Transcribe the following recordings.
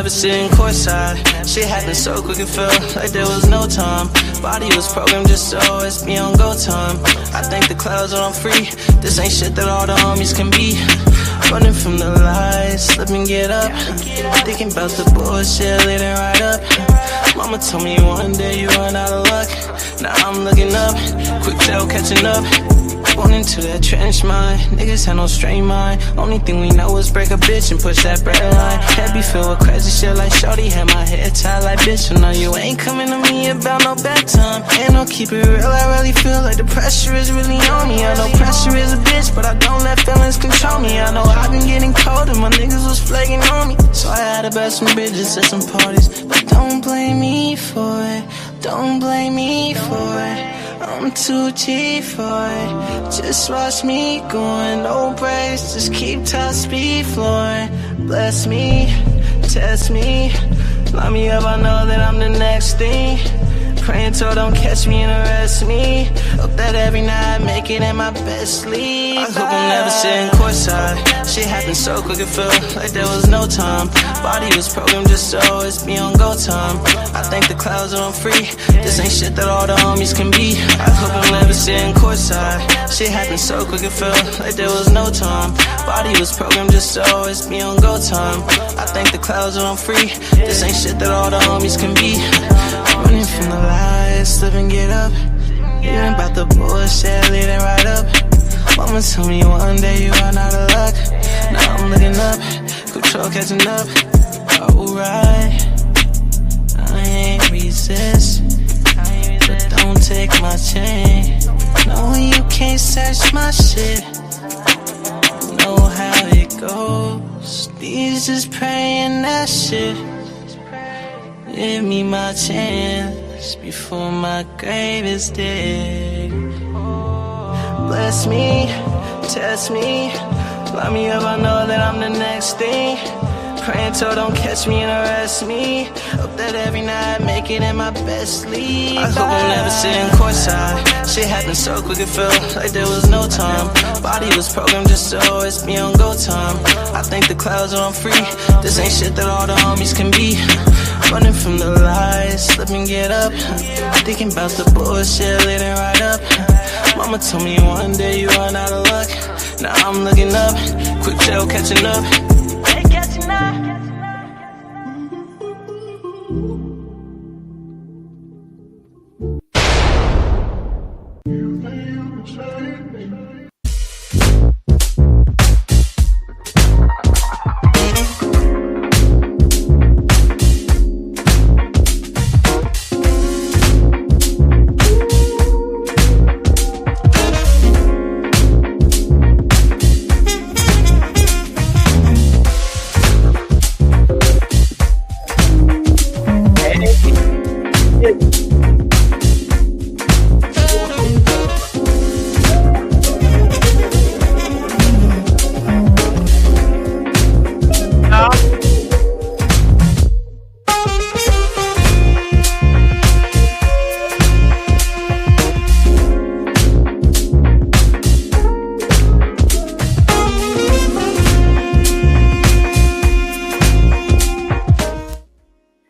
never sitting courtside. Shit happened so quick it felt like there was no time. Body was programmed just to always be on go time. I think the clouds are on free. This ain't shit that all the homies can be. Running from the lies, slip and get up. Thinking about the bullshit, leading right up. Mama told me one day you run out of luck. Now I'm looking up, quick tail catching up. Born into that trench mind, niggas had no straight mind. Only thing we know is break a bitch and push that bread line. Head be filled with crazy shit like shorty had my head tied like bitch. So now you ain't coming to me about no bedtime. And I'll keep it real, I really feel like the pressure is really on me. I know pressure is a bitch, but I don't let feelings control me. I know I've been getting cold and my niggas was flaking on me. So I had to bet some bitches at some parties. But don't blame me for it, don't blame me for it. I'm too cheap for it. Just watch me going, no brakes. Just keep top speed flowing. Bless me, test me, line me up, I know that I'm the next thing. Praying till don't catch me and arrest me. Hope that every night I make it in my best sleep. I hope I'm never sitting courtside. Shit happened so quick it felt like there was no time. Body was programmed just to always be on go time. I think the clouds are on free. This ain't shit that all the homies can be. I hope I'm never sitting courtside. Shit happened so quick it felt like there was no time. Body was programmed just to always be on go time. I think the clouds are on free. This ain't shit that all the homies can be. Running from the lies, slip and get up. Even about the bullshit, leading right up. Mama told me one day you run out of luck. Now I'm looking up, control catching up. Alright, I ain't resist, but don't take my chain. No, you can't search my shit. Know how it goes. These just praying that shit. Give me my chance before my grave is dig. Bless me, test me, line me up, I know that I'm the next thing. Praying till don't catch me and arrest me. Hope that every night I make it in my best sleep. I hope I'm never sitting courtside. Shit happened so quick it felt like there was no time. Body was programmed just to always be on go time. I think the clouds are on free. This ain't shit that all the homies can be. Running from the lies, slip and get up. Thinking about the bullshit, leading right up. Mama told me one day you run out of luck. Now I'm looking up, quick tail catching up. Catching up.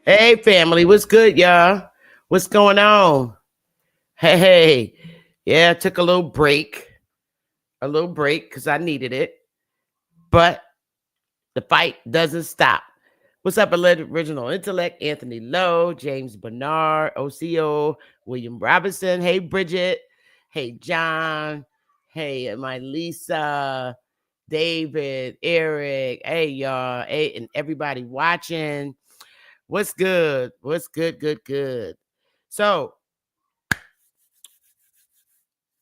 Hey family, what's good, y'all? What's going on? Hey, yeah, I took a little break because I needed it, but the fight doesn't stop. What's up, Original Intellect, Anthony Lowe, James Bernard, OCO, William Robinson. Hey, Bridget. Hey, John. Hey, my Lisa, David, Eric. Hey, y'all. Hey, and everybody watching. What's good? What's good? Good. So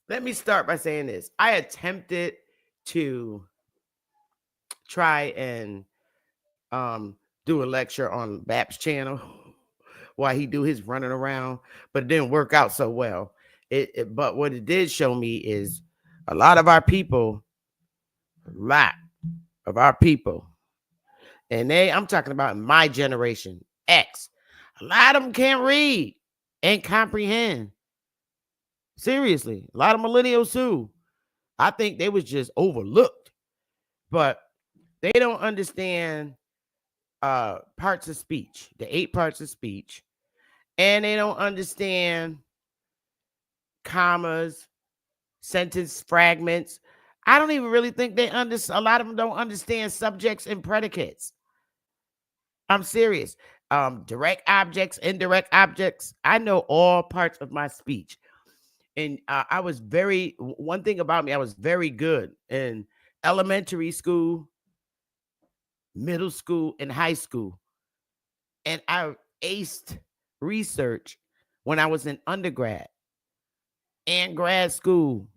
let me start by saying this. I attempted to try and do a lecture on Bap's channel while he do his running around, but it didn't work out so well. But what it did show me is a lot of our people, and I'm talking about my generation, X, a lot of them can't read and comprehend. Seriously, a lot of millennials too. I think they was just overlooked, but they don't understand parts of speech, the 8 parts of speech, and they don't understand commas, sentence fragments. I don't even really think they understand. A lot of them don't understand subjects and predicates. I'm serious. Direct objects, indirect objects. I know all parts of my speech. And I was one thing about me, I was very good in elementary school, middle school, and high school. And I aced research when I was in undergrad and grad school.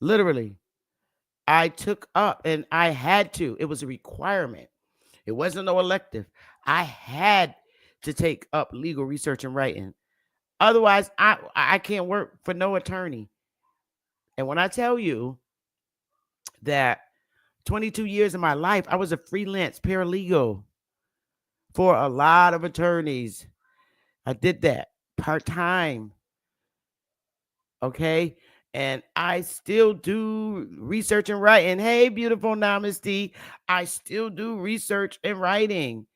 Literally, I took up and I had to. It was a requirement. It wasn't no elective. I had to take up legal research and writing. Otherwise, I can't work for no attorney. And when I tell you that 22 years of my life, I was a freelance paralegal for a lot of attorneys. I did that part-time. Okay. And I still do research and writing. Hey, beautiful Namaste. I still do research and writing.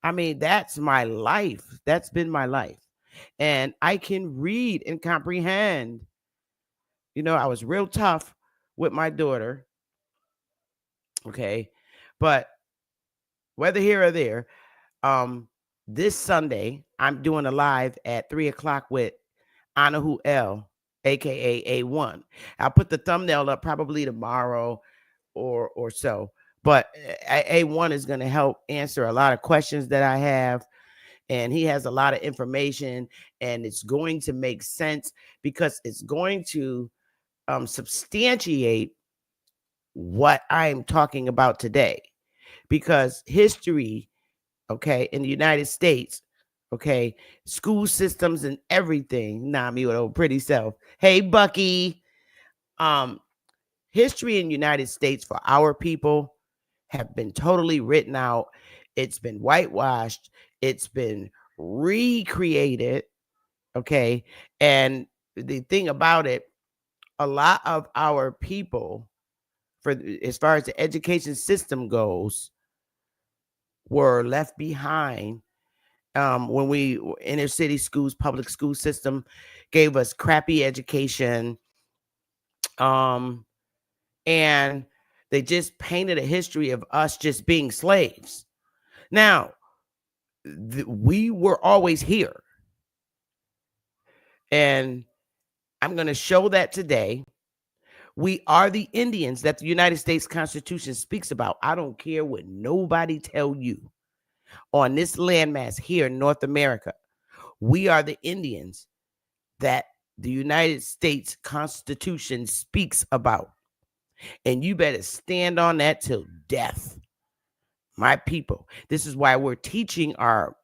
I mean, that's my life. That's been my life. And I can read and comprehend. You know, I was real tough with my daughter. Okay. But whether here or there, this Sunday, I'm doing a live at 3:00 with Anahu L, aka A1. I'll put the thumbnail up probably tomorrow or so. But A1 is going to help answer a lot of questions that I have. And he has a lot of information, and it's going to make sense because it's going to substantiate what I'm talking about today. Because history, okay, in the United States, okay, school systems and everything. Nah, me with old pretty self. Hey, Bucky. History in the United States for our people have been totally written out. It's been whitewashed. It's been recreated. Okay. And the thing about it, a lot of our people, for as far as the education system goes, were left behind when we inner city schools, public school system gave us crappy education. And they just painted a history of us just being slaves. Now, we were always here. And I'm going to show that today. We are the Indians that the United States Constitution speaks about. I don't care what nobody tell you. On this landmass here in North America, we are the Indians that the United States Constitution speaks about. And you better stand on that till death. My people. This is why we're teaching our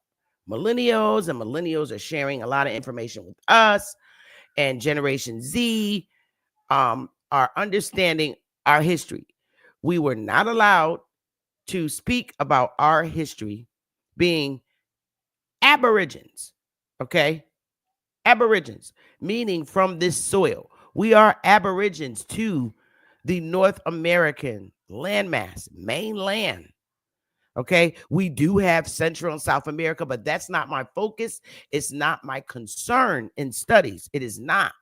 millennials, and millennials are sharing a lot of information with us, and Generation Z are understanding our history. We were not allowed to speak about our history being aborigines, okay? Aborigines, meaning from this soil. We are aborigines to the North American landmass, mainland. Okay, we do have Central and South America, but that's not my focus. It's not my concern in studies. It is not.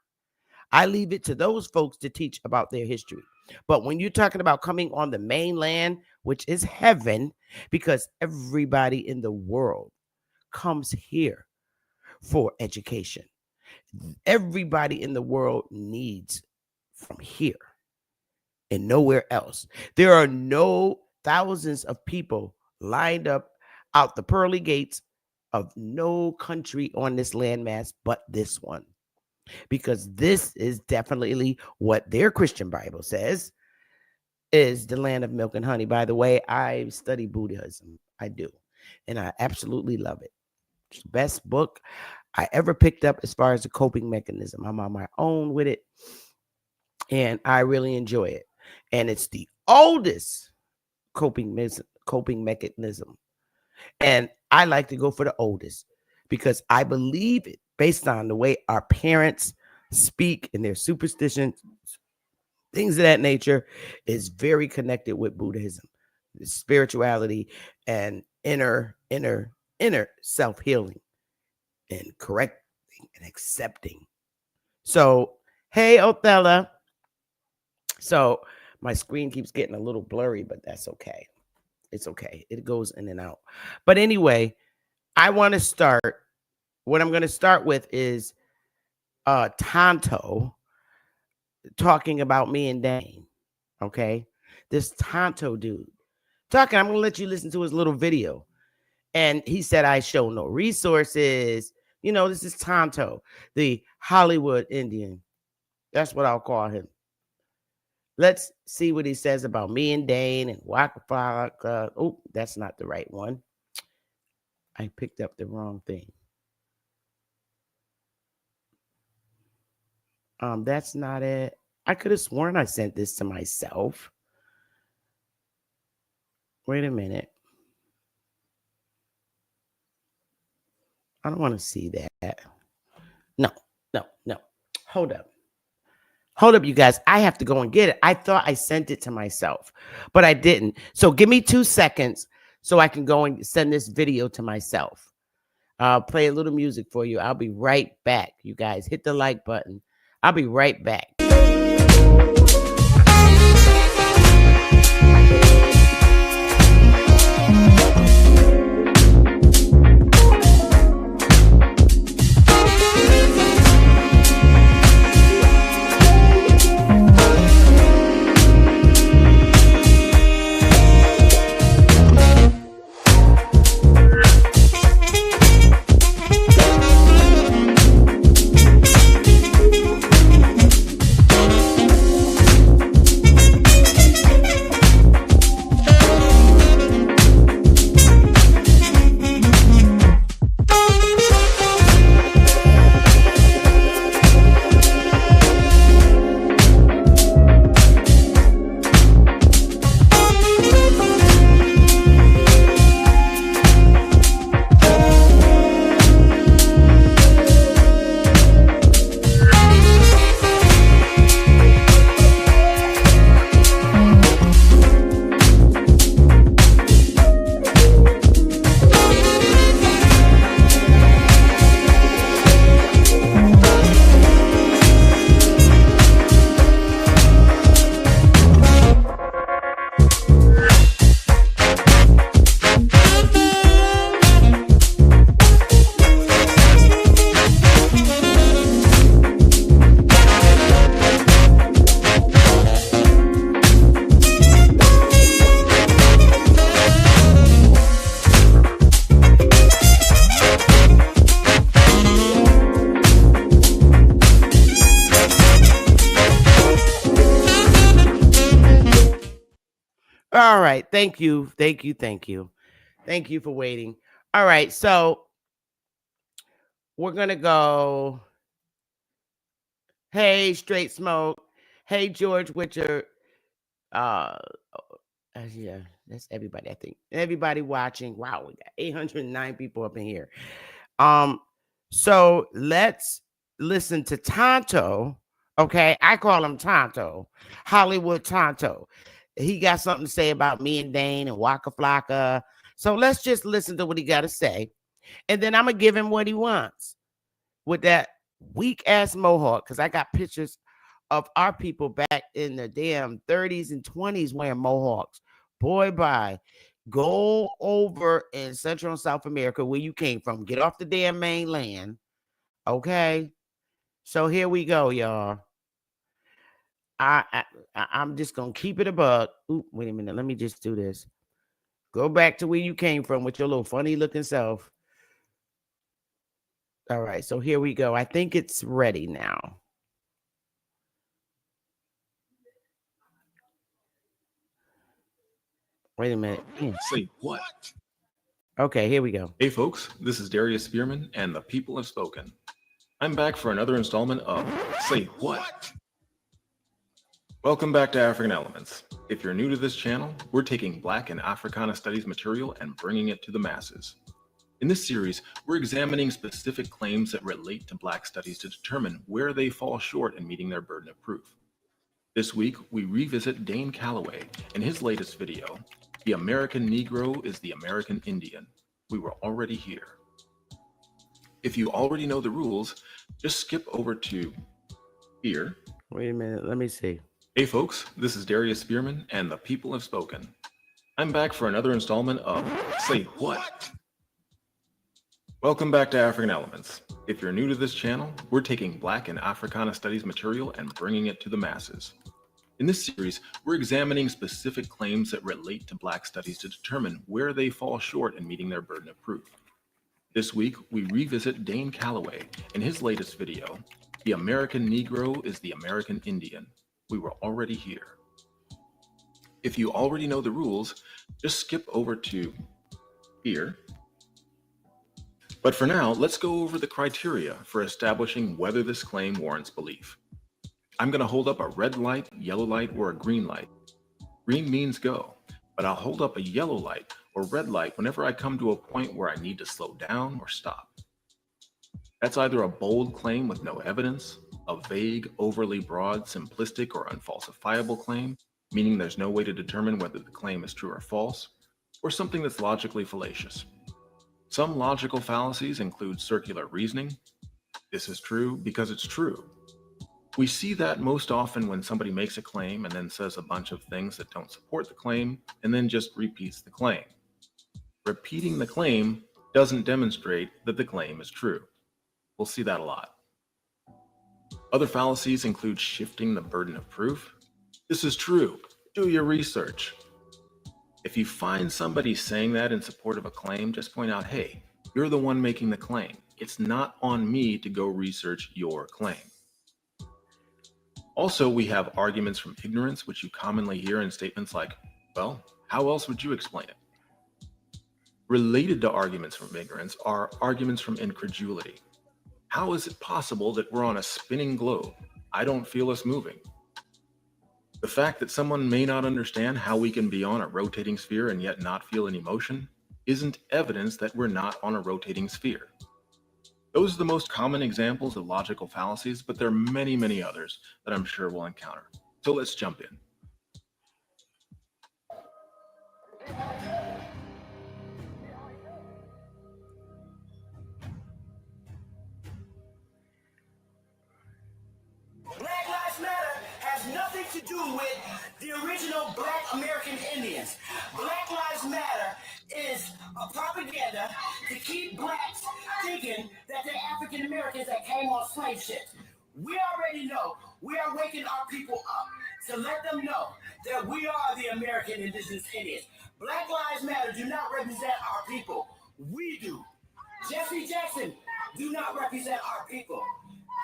I leave it to those folks to teach about their history. But when you're talking about coming on the mainland, which is heaven, because everybody in the world comes here for education. Everybody in the world needs from here and nowhere else. There are no thousands of people lined up out the pearly gates of no country on this landmass but this one, because this is definitely what their Christian Bible says is the land of milk and honey. By the way, I study Buddhism. I do. And I absolutely love it. It's the best book I ever picked up as far as the coping mechanism. I'm on my own with it, and I really enjoy it. And it's the oldest coping mechanism. And I like to go for the oldest because I believe it based on the way our parents speak and their superstitions, things of that nature, is very connected with Buddhism, spirituality, and inner self-healing and correcting and accepting. So, hey, Othello. So my screen keeps getting a little blurry, but that's okay. It's okay. It goes in and out. But anyway, I want to start. What I'm going to start with is Tonto talking about me and Dane. Okay. This Tonto dude talking. I'm going to let you listen to his little video. And he said, I show no resources. You know, this is Tonto, the Hollywood Indian. That's what I'll call him. Let's see what he says about me and Dane and Waka Flocka. Oh, that's not the right one. I picked up the wrong thing. That's not it. I could have sworn I sent this to myself. Wait a minute. I don't want to see that. No. Hold up, you guys. I have to go and get it. I thought I sent it to myself, but I didn't. So give me 2 seconds so I can go and send this video to myself. I'll play a little music for you. I'll be right back. You guys hit the like button. I'll be right back. All right. Thank you. Thank you for waiting. All right. So we're going to go. Hey, Straight Smoke. Hey, George Witcher. Yeah, that's everybody, I think. Everybody watching. Wow, we got 809 people up in here. So let's listen to Tonto. Okay, I call him Tonto. Hollywood Tonto. He got something to say about me and Dane and Waka Flocka. So let's just listen to what he got to say. And then I'm going to give him what he wants with that weak ass mohawk. Because I got pictures of our people back in the damn 30s and 20s wearing mohawks. Boy, bye. Go over in Central and South America where you came from. Get off the damn mainland. Okay? So here we go, y'all. I'm just going to keep it a buck. Ooh, wait a minute. Let me just do this. Go back to where you came from with your little funny looking self. All right. So here we go. I think it's ready now. Wait a minute. Say what? Okay, here we go. Hey folks, this is Darius Spearman and the people have spoken. I'm back for another installment of Say What? Welcome back to African Elements. If you're new to this channel, we're taking Black and Africana Studies material and bringing it to the masses. In this series, we're examining specific claims that relate to Black studies to determine where they fall short in meeting their burden of proof. This week, we revisit Dane Calloway in his latest video, The American Negro is the American Indian. We were already here. If you already know the rules, just skip over to here. Wait a minute. Let me see. Hey folks, this is Darius Spearman, and the people have spoken. I'm back for another installment of Say What? Welcome back to African Elements. If you're new to this channel, we're taking Black and Africana Studies material and bringing it to the masses. In this series, we're examining specific claims that relate to Black studies to determine where they fall short in meeting their burden of proof. This week, we revisit Dane Calloway in his latest video, The American Negro is the American Indian. We were already here. If you already know the rules, just skip over to here. But for now, let's go over the criteria for establishing whether this claim warrants belief. I'm going to hold up a red light, yellow light, or a green light. Green means go, but I'll hold up a yellow light or red light whenever I come to a point where I need to slow down or stop. That's either a bold claim with no evidence, a vague, overly broad, simplistic, or unfalsifiable claim, meaning there's no way to determine whether the claim is true or false, or something that's logically fallacious. Some logical fallacies include circular reasoning. This is true because it's true. We see that most often when somebody makes a claim and then says a bunch of things that don't support the claim, and then just repeats the claim. Repeating the claim doesn't demonstrate that the claim is true. We'll see that a lot. Other fallacies include shifting the burden of proof. This is true. Do your research. If you find somebody saying that in support of a claim, just point out, hey, you're the one making the claim. It's not on me to go research your claim. Also, we have arguments from ignorance, which you commonly hear in statements like, well, how else would you explain it? Related to arguments from ignorance are arguments from incredulity. How is it possible that we're on a spinning globe? I don't feel us moving. The fact that someone may not understand how we can be on a rotating sphere and yet not feel any motion isn't evidence that we're not on a rotating sphere. Those are the most common examples of logical fallacies, but there are many, many others that I'm sure we'll encounter. So let's jump in. Black Lives Matter has nothing to do with the original Black American Indians. Black Lives Matter is a propaganda to keep blacks thinking that they're African Americans that came on slave ships. We already know we are waking our people up to let them know that we are the American Indigenous Indians. Black Lives Matter do not represent our people. We do. Jesse Jackson do not represent our people.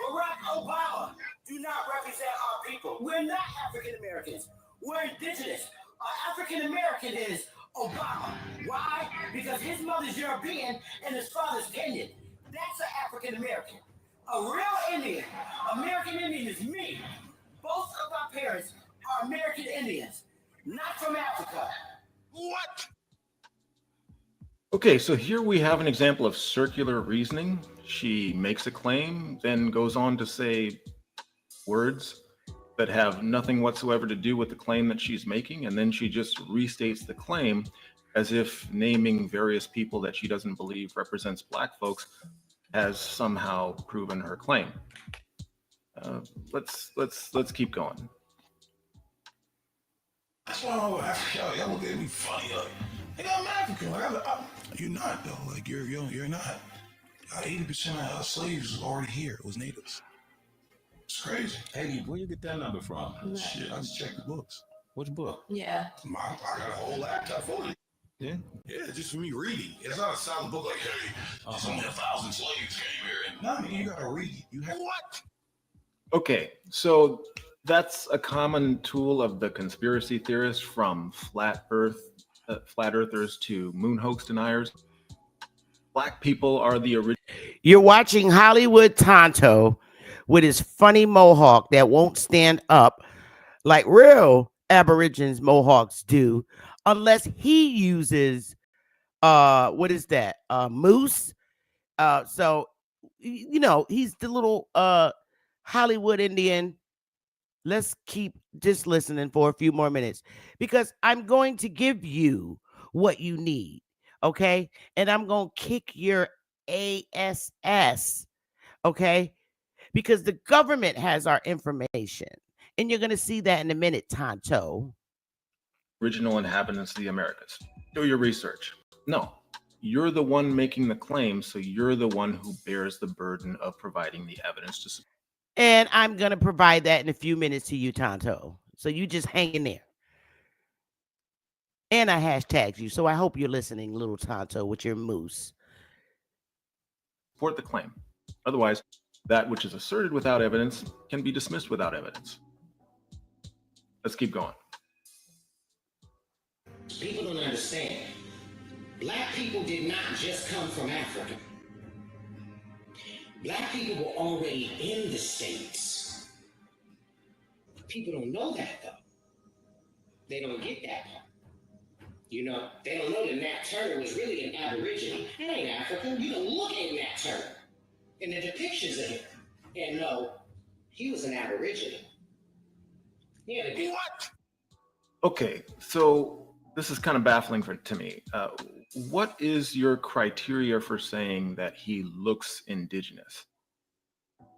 Barack Obama do not represent our people. We're not African Americans. We're indigenous. Our African American is Obama. Why? Because his mother's European and his father's Kenyan. That's an African American. A real Indian, American Indian is me. Both of my parents are American Indians, not from Africa. What? Okay, so here we have an example of circular reasoning. She makes a claim, then goes on to say words that have nothing whatsoever to do with the claim that she's making, and then she just restates the claim as if naming various people that she doesn't believe represents Black folks has somehow proven her claim. Let's keep going. That's why y'all look at me funny. Like, I'm African. You're not though. Like you're not. 80% of slaves was already here. It was natives. It's crazy. Hey, where you get that number from? Shit, I just checked the books. Which book? Yeah. I got a whole laptop full of it. Yeah. Yeah, just for me reading. It's not a solid book like, hey, just only 1,000 slaves came here. And no, man, you gotta read. You have what? Okay, so that's a common tool of the conspiracy theorists, from flat earthers to moon hoax deniers. Black people are the original. You're watching Hollywood Tonto with his funny mohawk that won't stand up like real Aborigines Mohawks do, unless he uses what is that? Moose. So you know, he's the little Hollywood Indian let's keep just listening for a few more minutes because I'm going to give you what you need. Okay. And I'm going to kick your ASS. Okay. Because the government has our information. And you're going to see that in a minute, Tonto. Original inhabitants of the Americas. Do your research. No, you're the one making the claim, so you're the one who bears the burden of providing the evidence to support. And I'm going to provide that in a few minutes to you, Tonto. So you just hang in there. And I hashtagged you, so I hope you're listening, little Tonto, with your moose. Support the claim. Otherwise, that which is asserted without evidence can be dismissed without evidence. Let's keep going. People don't understand. Black people did not just come from Africa. Black people were already in the States. People don't know that, though. They don't get that part. You know, they don't know that Nat Turner was really an Aborigine. That ain't African. You can look at Nat Turner in the depictions of him and know he was an Aborigine. Yeah, what? Okay, so this is kind of baffling to me. What is your criteria for saying that he looks indigenous?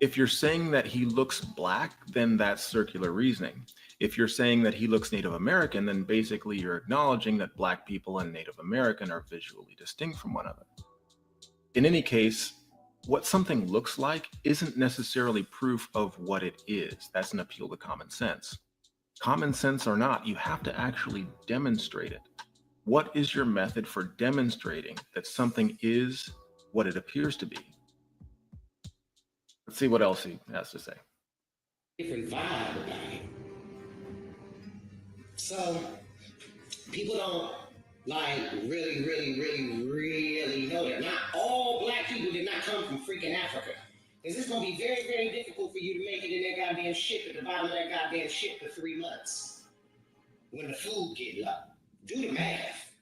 If you're saying that he looks black, then that's circular reasoning. If you're saying that he looks Native American, then basically you're acknowledging that black people and Native American are visually distinct from one another. In any case, what something looks like isn't necessarily proof of what it is. That's an appeal to common sense. Common sense or not, you have to actually demonstrate it. What is your method for demonstrating that something is what it appears to be? Let's see what else he has to say. Different vibe about it. So people don't really know that not all black people did not come from freaking Africa. Because it's going to be very, very difficult for you to make it in that goddamn ship at the bottom of that goddamn ship for 3 months. When the food get low. Do the math.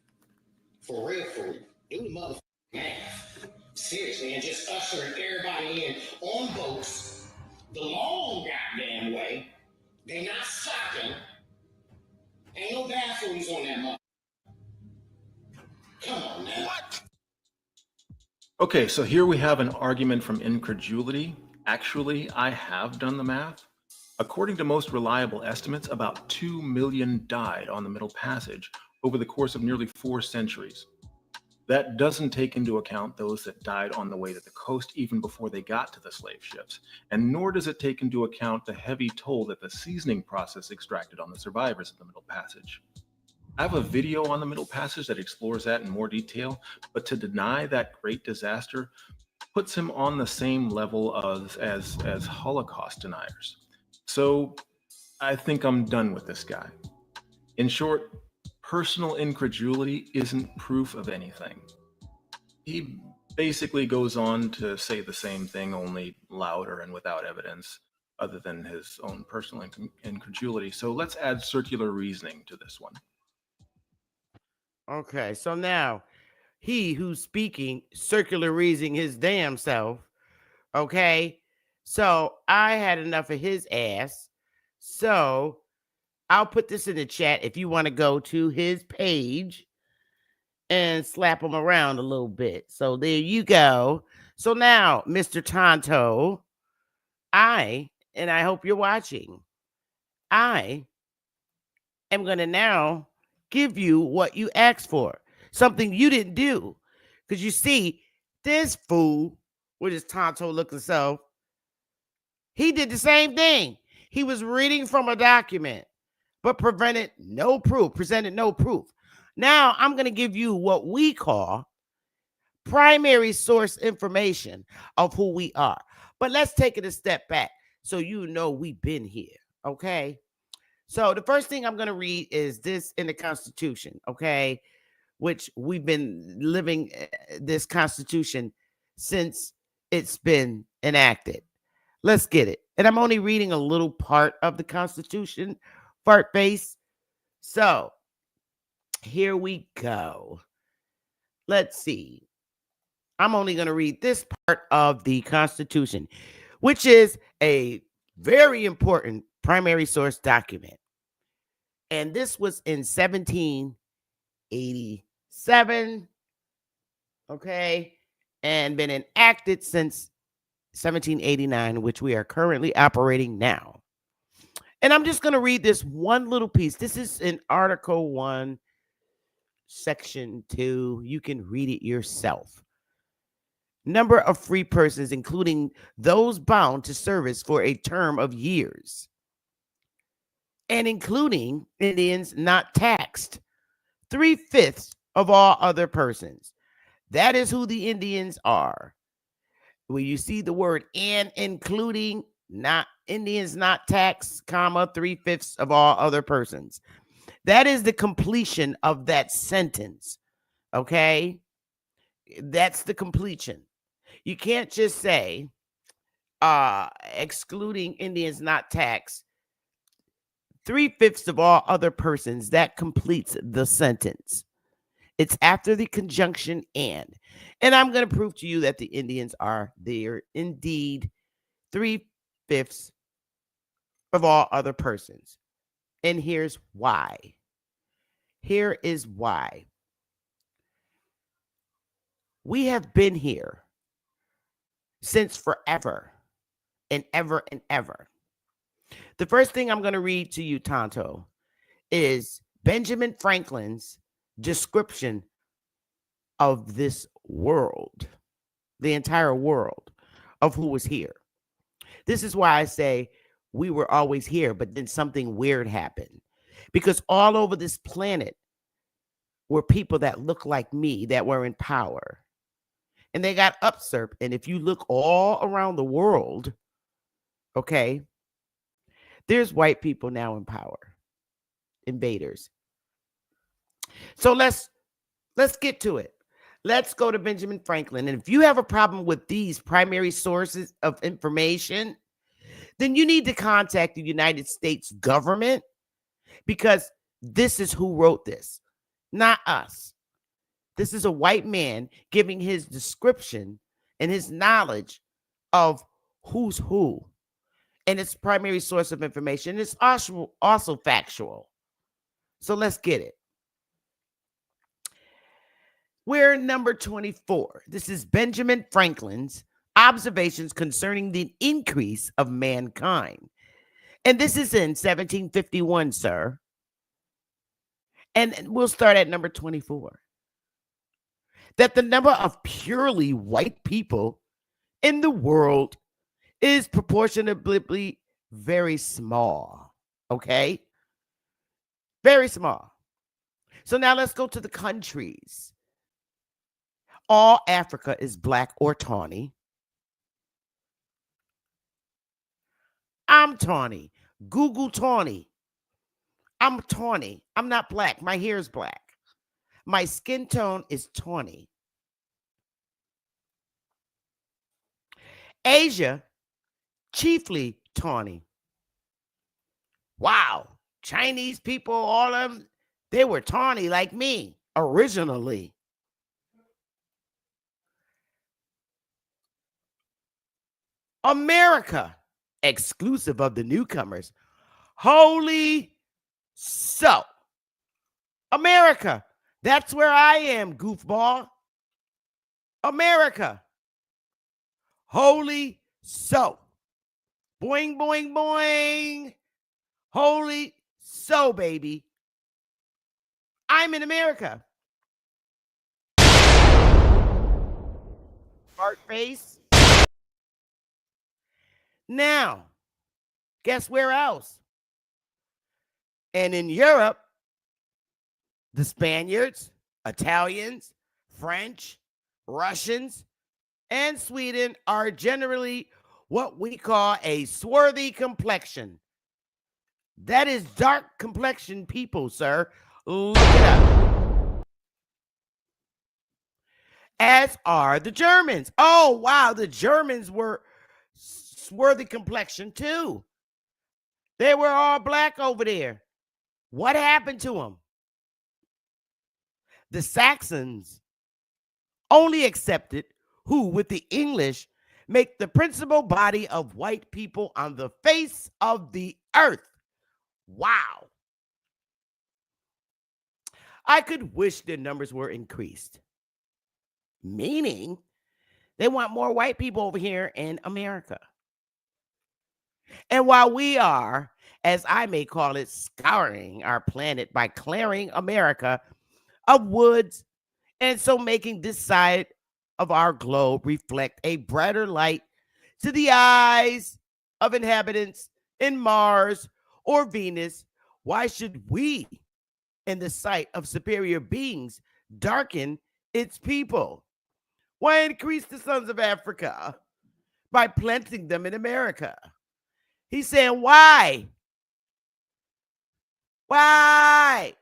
For real. Do the motherfucking math. Seriously, and just ushering everybody in on boats the long goddamn way. They not stopping. Ain't no bathrooms on that mother. Come on now. What? Okay, so here we have an argument from incredulity. Actually, I have done the math. According to most reliable estimates, about 2 million died on the Middle Passage over the course of nearly 4 centuries. That doesn't take into account those that died on the way to the coast even before they got to the slave ships, and nor does it take into account the heavy toll that the seasoning process extracted on the survivors of the Middle Passage. I have a video on the Middle Passage that explores that in more detail, but to deny that great disaster puts him on the same level as Holocaust deniers. So I think I'm done with this guy. In short, personal incredulity isn't proof of anything. He basically goes on to say the same thing, only louder and without evidence other than his own personal incredulity. So let's add circular reasoning to this one. Okay, so now he who's speaking circular reasoning his damn self. Okay, so I had enough of his ass. So I'll put this in the chat if you want to go to his page and slap him around a little bit. So there you go. So now, Mr. Tonto, and I hope you're watching, I am going to now give you what you asked for. Something you didn't do. Because you see, this fool with his Tonto looking self, he did the same thing. He was reading from a document, but presented no proof. Now I'm going to give you what we call primary source information of who we are. But let's take it a step back so you know we've been here, okay? So the first thing I'm going to read is this in the Constitution, okay? Which we've been living this Constitution since it's been enacted. Let's get it. And I'm only reading a little part of the Constitution, fart face. So here we go. Let's see. I'm only going to read this part of the Constitution, which is a very important primary source document. And this was in 1787, okay, and been enacted since 1789, which we are currently operating now. And I'm just going to read this one little piece. This is in Article 1, Section 2. You can read it yourself. Number of free persons, including those bound to service for a term of years, and including Indians not taxed, 3/5 of all other persons. That is who the Indians are. When you see the word "and including not Indians not taxed, comma, 3/5 of all other persons," that is the completion of that sentence. Okay? That's the completion. You can't just say excluding Indians not taxed, 3/5 of all other persons. That completes the sentence. It's after the conjunction and. And I'm going to prove to you that the Indians are there indeed 3/5 of all other persons. And here's why. Here is why. We have been here since forever and ever and ever. The first thing I'm going to read to you, Tonto, is Benjamin Franklin's description of this world, the entire world of who was here. This is why I say we were always here, but then something weird happened. Because all over this planet were people that look like me that were in power. And they got usurped. And if you look all around the world, okay, there's white people now in power, invaders. So let's get to it. Let's go to Benjamin Franklin. And if you have a problem with these primary sources of information, then you need to contact the United States government, because this is who wrote this, not us. This is a white man giving his description and his knowledge of who's who. And its primary source of information is also factual. So let's get it. We're number 24. This is Benjamin Franklin's observations concerning the increase of mankind. And this is in 1751, sir. And we'll start at number 24. That the number of purely white people in the world is proportionately very small. Okay? Very small. So now let's go to the countries. All Africa is black or tawny. I'm tawny. Google tawny. I'm tawny. I'm not black. My hair is black. My skin tone is tawny. Asia, chiefly tawny. Wow. Chinese people, all of them, they were tawny like me originally. America, exclusive of the newcomers. Holy so. America, that's where I am, goofball. America. Holy so. Boing, boing, boing. Holy so, baby. I'm in America. Fart face. Now, guess where else? And in Europe, the Spaniards, Italians, French, Russians, and Sweden are generally what we call a swarthy complexion. That is dark complexion people, sir. Look it up. As are the Germans. Oh, wow. The Germans were swarthy complexion too. They were all black over there. What happened to them? The Saxons only accepted who, with the English, make the principal body of white people on the face of the earth. Wow. I could wish their numbers were increased, meaning they want more white people over here in America. And while we are, as I may call it, scouring our planet by clearing America of woods, and so making this side of our globe reflect a brighter light to the eyes of inhabitants in Mars or Venus, why should we, in the sight of superior beings, darken its people? Why increase the sons of Africa by planting them in America? He's saying, why? Why?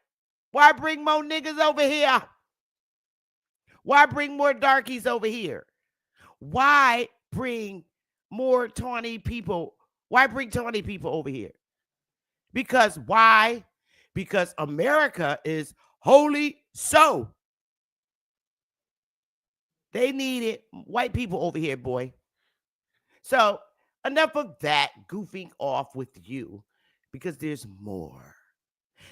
Why bring more niggas over here? Why bring more darkies over here? Why bring more tawny people? Why bring tawny people over here? Because why? Because America is wholly so. They needed white people over here, boy. So enough of that goofing off with you, because there's more.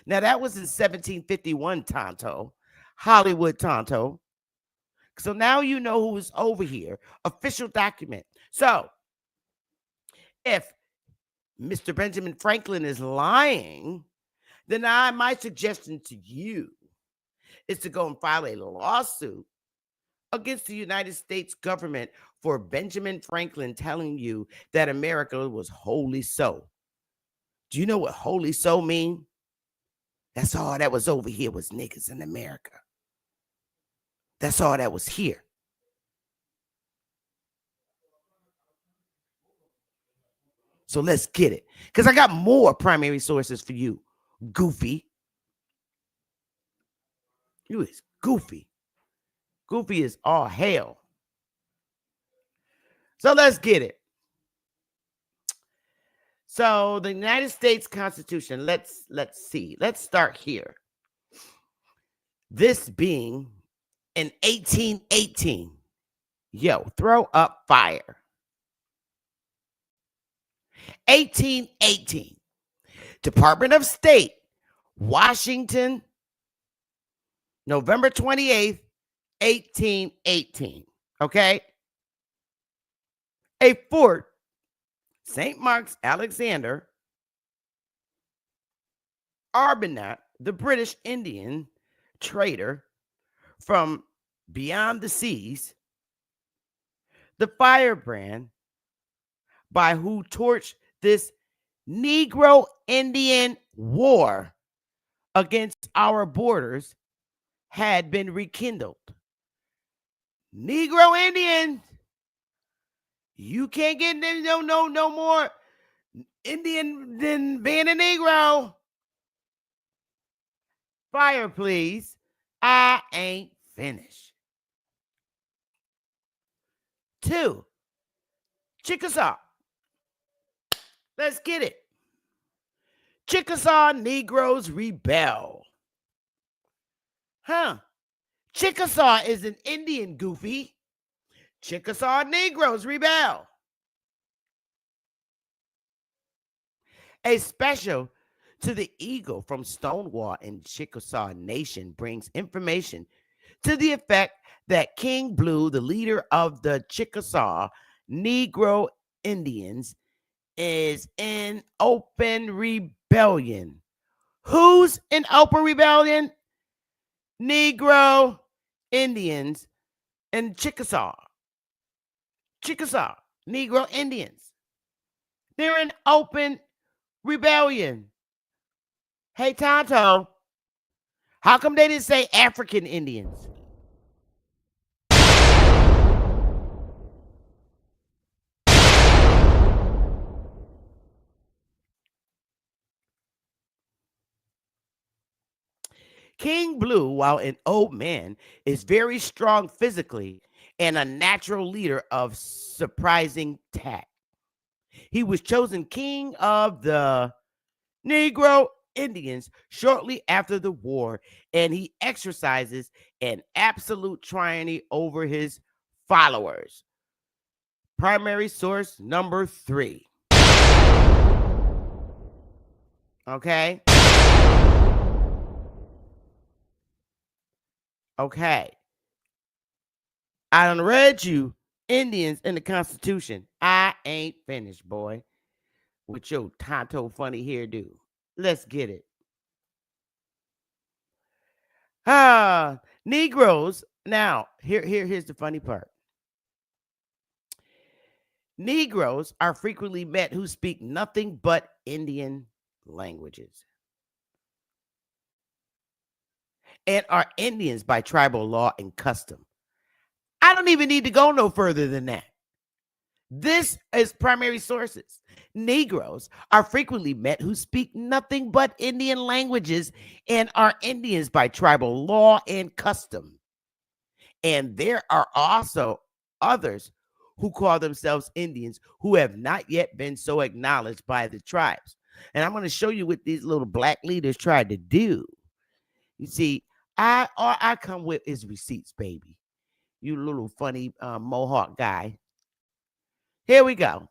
Now, that was in 1751, Tonto, Hollywood Tonto. So now you know who is over here. Official document. So if Mr. Benjamin Franklin is lying, then my suggestion to you is to go and file a lawsuit against the United States government for Benjamin Franklin telling you that America was wholly so. Do you know what wholly so mean? That's all that was over here was niggas in America. That's all that was here. So let's get it. Because I got more primary sources for you, goofy. You is goofy. Goofy is all hell. So let's get it. So the United States Constitution, let's see. Let's start here. This being in 1818. Yo, throw up fire. 1818. Department of State, Washington, November 28th, 1818. Okay? A fort, St. Mark's Alexander, Arbonat, the British Indian trader from beyond the seas, the firebrand by who torched this Negro Indian war against our borders had been rekindled. Negro Indian, you can't get no more Indian than being a Negro. Fire, please. I ain't finished. 2, Chickasaw. Let's get it. Chickasaw Negroes rebel. Chickasaw is an Indian, goofy. Chickasaw Negroes rebel. A special to the Eagle from Stonewall and Chickasaw Nation brings information to the effect that King Blue, the leader of the Chickasaw Negro Indians, is in open rebellion. Who's in open rebellion? Negro Indians and Chickasaw. Chickasaw, Negro Indians. They're in open rebellion. Hey, Tonto, how come they didn't say African Indians? King Blue, while an old man, is very strong physically and a natural leader of surprising tact. He was chosen king of the Negro Indians shortly after the war, and he exercises an absolute tyranny over his followers. Primary source number 3. Okay. Okay. I done read you Indians in the Constitution. I ain't finished, boy, with your Tonto funny hairdo. Let's get it. Negroes. Now, here's the funny part. Negroes are frequently met who speak nothing but Indian languages and are Indians by tribal law and custom. I don't even need to go no further than that. This is primary sources. Negroes are frequently met who speak nothing but Indian languages and are Indians by tribal law and custom. And there are also others who call themselves Indians who have not yet been so acknowledged by the tribes. And I'm going to show you what these little black leaders tried to do. You see, all I come with is receipts, baby. You little funny Mohawk guy. Here we go.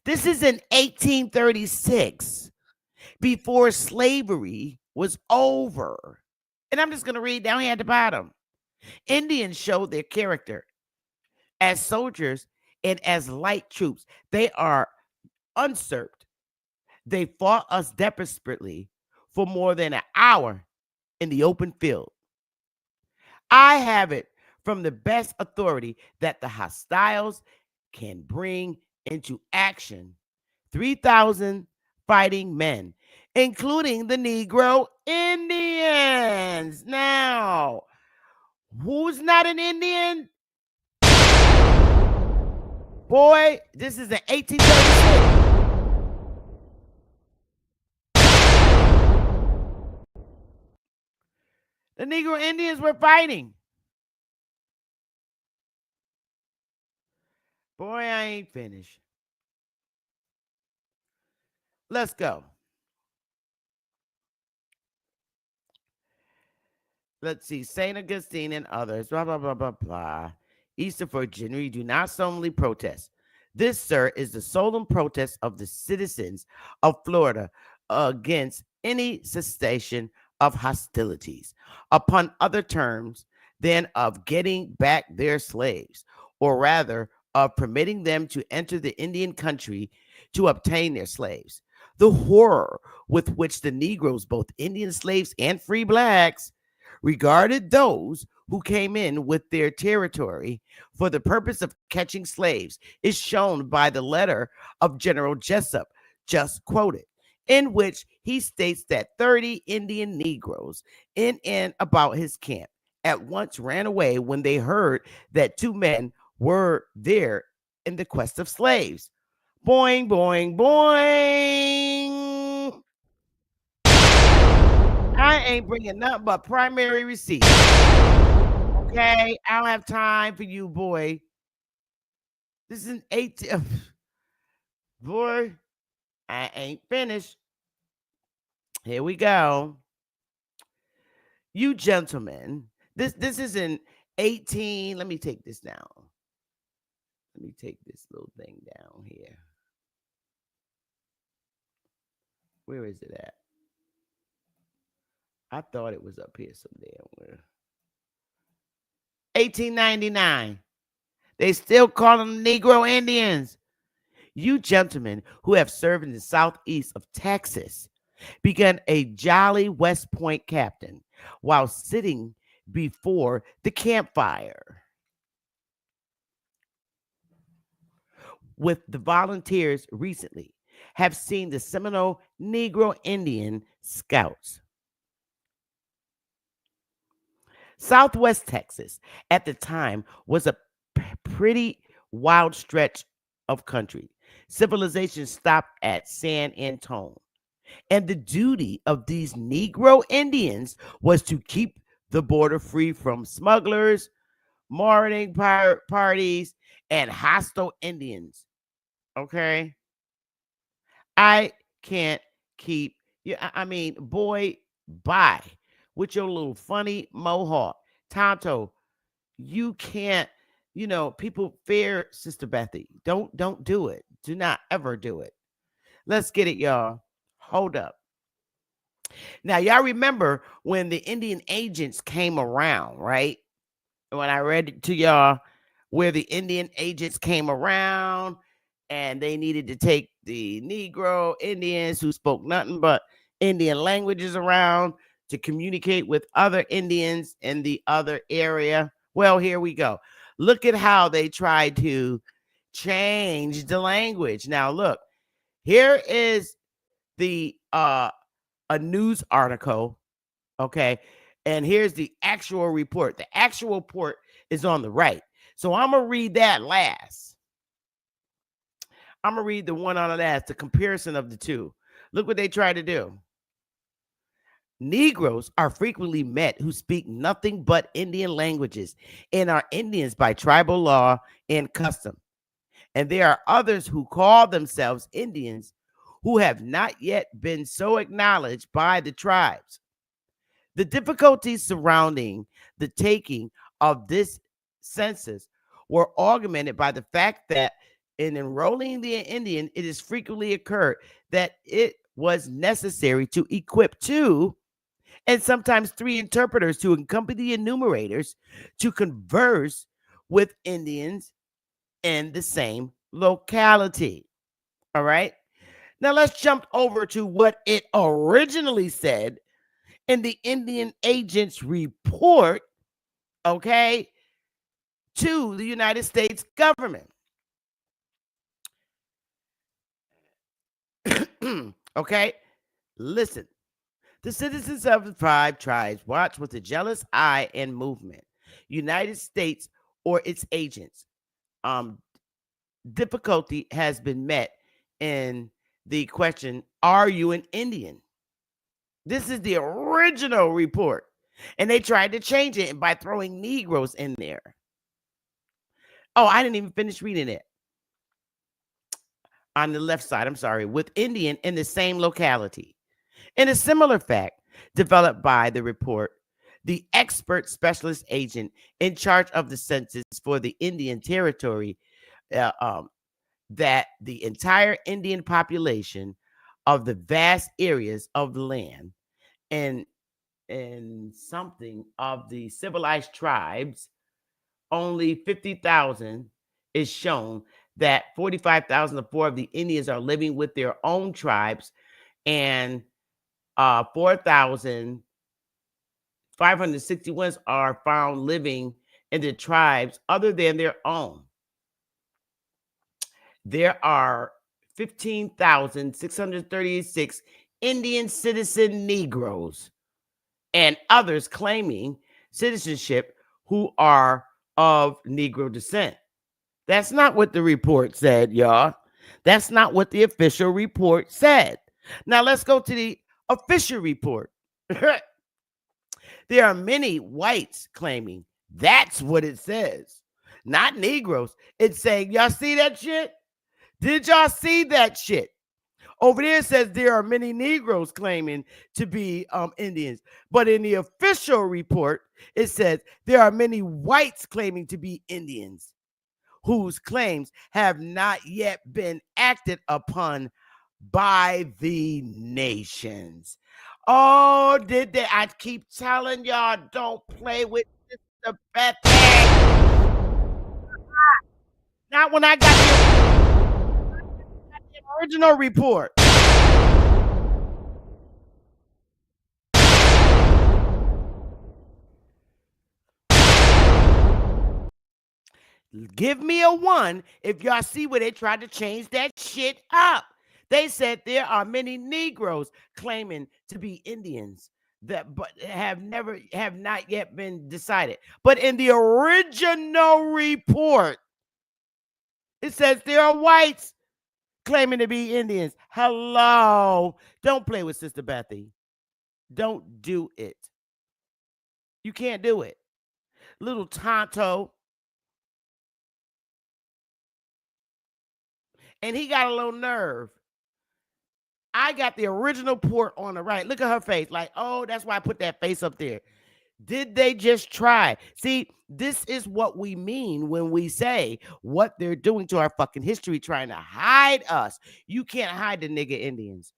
This is in 1836, before slavery was over. And I'm just going to read down here at the bottom. Indians showed their character as soldiers and as light troops. They are usurped. They fought us desperately for more than an hour in the open field. I have it from the best authority that the hostiles can bring into action 3,000 fighting men, including the Negro Indians. Now, who's not an Indian? Boy, this is an 1836. The Negro Indians were fighting. Boy, I ain't finished. Let's go. Let's see. St. Augustine and others. Blah, blah, blah, blah, blah. Easter for January do not solemnly protest. This, sir, is the solemn protest of the citizens of Florida against any cessation of hostilities upon other terms than of getting back their slaves, or rather of permitting them to enter the Indian country to obtain their slaves. The horror with which the Negroes, both Indian slaves and free blacks, regarded those who came in with their territory for the purpose of catching slaves is shown by the letter of General Jessup just quoted, in which he states that 30 Indian Negroes in and about his camp at once ran away when they heard that 2 men were there in the quest of slaves. Boing, boing, boing. I ain't bringing nothing but primary receipts. Okay, I don't have time for you, boy. This is an 18. Boy, I ain't finished. Here we go. You gentlemen, this is in 18. Let me take this down. Let me take this little thing down here. Where is it at? I thought it was up here some damn where. 1899. They still call them Negro Indians. You gentlemen who have served in the southeast of Texas began a jolly West Point captain while sitting before the campfire with the volunteers recently have seen the Seminole Negro Indian Scouts. Southwest Texas at the time was a pretty wild stretch of country. Civilization stopped at San Antone. And the duty of these Negro Indians was to keep the border free from smugglers, marauding parties, and hostile Indians. Okay? I can't keep you. I mean, boy, bye with your little funny mohawk. Tonto, you can't people fear Sister Bethy. Don't do it. Do not ever do it. Let's get it, y'all. Hold up. Now, y'all remember when the Indian agents came around, right? When I read it to y'all, where the Indian agents came around and they needed to take the Negro Indians who spoke nothing but Indian languages around to communicate with other Indians in the other area. Well, here we go. Look at how they tried to change the language. Now, look, here is the a news article, okay? And here's the actual report. The actual report is on the right. So I'm going to read that last. I'm going to read the one on the last, the comparison of the two. Look what they try to do. Negroes are frequently met who speak nothing but Indian languages and are Indians by tribal law and custom. And there are others who call themselves Indians who have not yet been so acknowledged by the tribes. The difficulties surrounding the taking of this census were augmented by the fact that in enrolling the Indian, it has frequently occurred that it was necessary to equip two and sometimes three interpreters to accompany the enumerators to converse with Indians in the same locality. All right. Now let's jump over to what it originally said in the Indian agent's report, okay, to the United States government. Okay, listen. The citizens of the 5 tribes watch with a jealous eye and movement. United States or its agents. Difficulty has been met in the question, are you an Indian? This is the original report. And they tried to change it by throwing Negroes in there. Oh, I didn't even finish reading it. On the left side, I'm sorry, with Indian in the same locality. In a similar fact developed by the report, the expert specialist agent in charge of the census for the Indian Territory, that the entire Indian population of the vast areas of the land and something of the civilized tribes, only 50,000 is shown that 45,004 of the Indians are living with their own tribes and 4,561 are found living in the tribes other than their own. There are 15,636 Indian citizen Negroes and others claiming citizenship who are of Negro descent. That's not what the report said, y'all. That's not what the official report said. Now let's go to the official report. There are many whites claiming. That's what it says. Not Negroes. It's saying, y'all see that shit? Did y'all see that shit? Over there it says there are many Negroes claiming to be Indians. But in the official report, it says there are many whites claiming to be Indians whose claims have not yet been acted upon by the nations. Oh, did they? I keep telling y'all, don't play with Mr. Bethy. Not when I got the original report. Give me a 1 if y'all see where they tried to change that shit up. They said there are many Negroes claiming to be Indians that but have not yet been decided. But in the original report, it says there are whites claiming to be Indians. Hello. Don't play with Sister Bethy. Don't do it. You can't do it. Little Tonto. And he got a little nerve. I got the original port on the right. Look at her face. Like, oh, that's why I put that face up there. Did they just try? See, this is what we mean when we say what they're doing to our fucking history, trying to hide us. You can't hide the nigga Indians.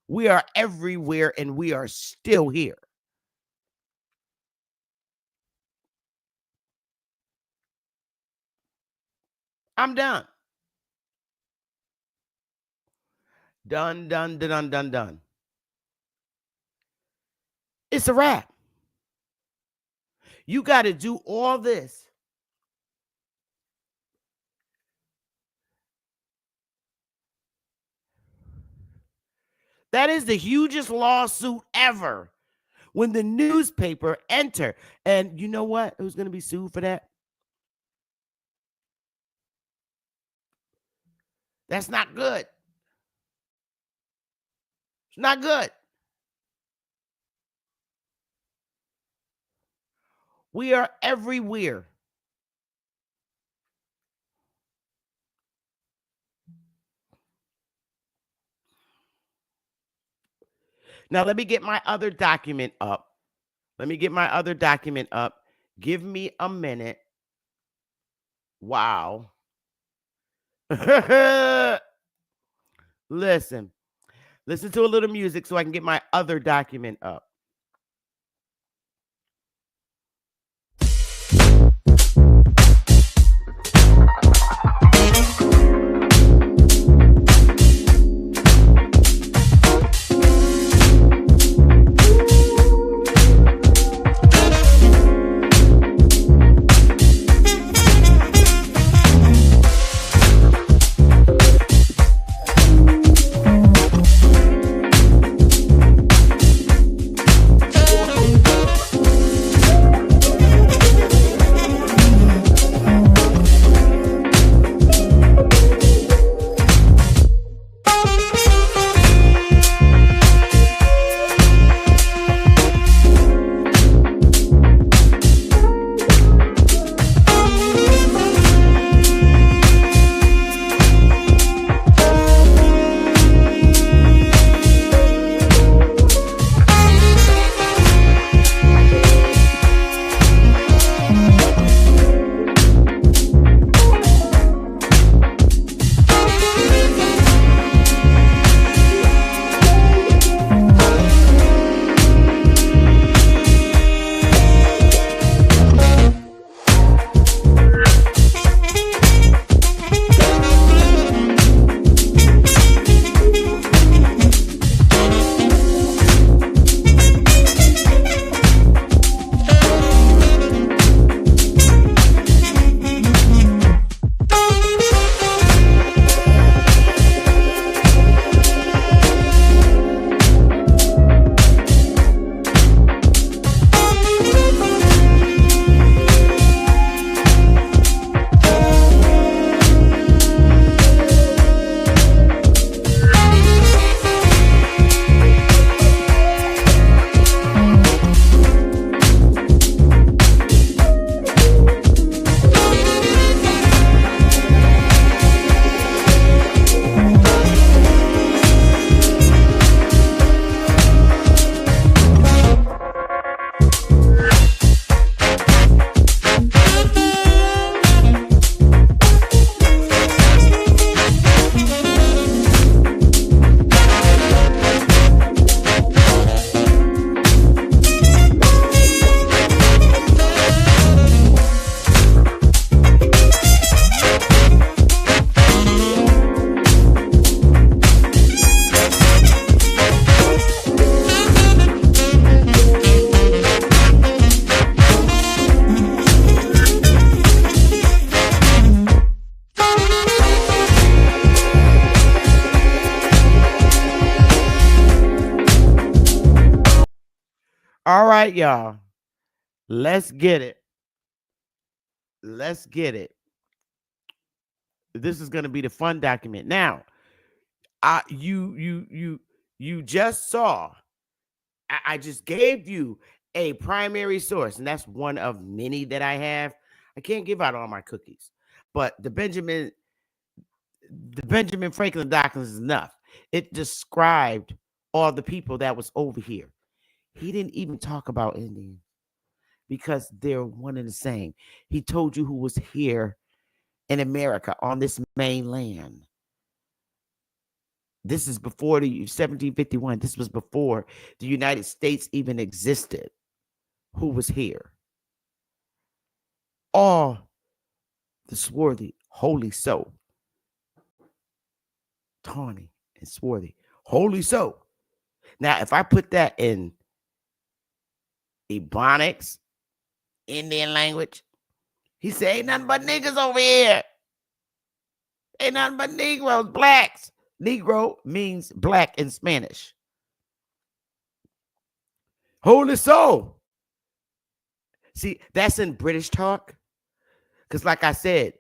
We are everywhere and we are still here. I'm done. Done, done, done, done, done. It's a wrap. You got to do all this. That is the hugest lawsuit ever. When the newspaper enter, and you know what? Who's going to be sued for that? That's not good. It's not good. We are everywhere. Now, let me get my other document up. Give me a minute. Wow. Listen to a little music so I can get my other document up. All right, y'all. Let's get it. Let's get it. This is going to be the fun document. Now, you just saw. I just gave you a primary source, and that's one of many that I have. I can't give out all my cookies, but the Benjamin Franklin documents is enough. It described all the people that was over here. He didn't even talk about Indians. because they're one and the same. He told you who was here in America on this mainland. This is before the 1751. This was before the United States even existed. Who was here? All the swarthy, holy so. Tawny and swarthy, holy so. Now, if I put that in Ebonics, Indian language, he said, ain't nothing but niggas over here. Ain't nothing but Negroes, blacks. Negro means black in Spanish. Holy soul. See, that's in British talk. Because like I said,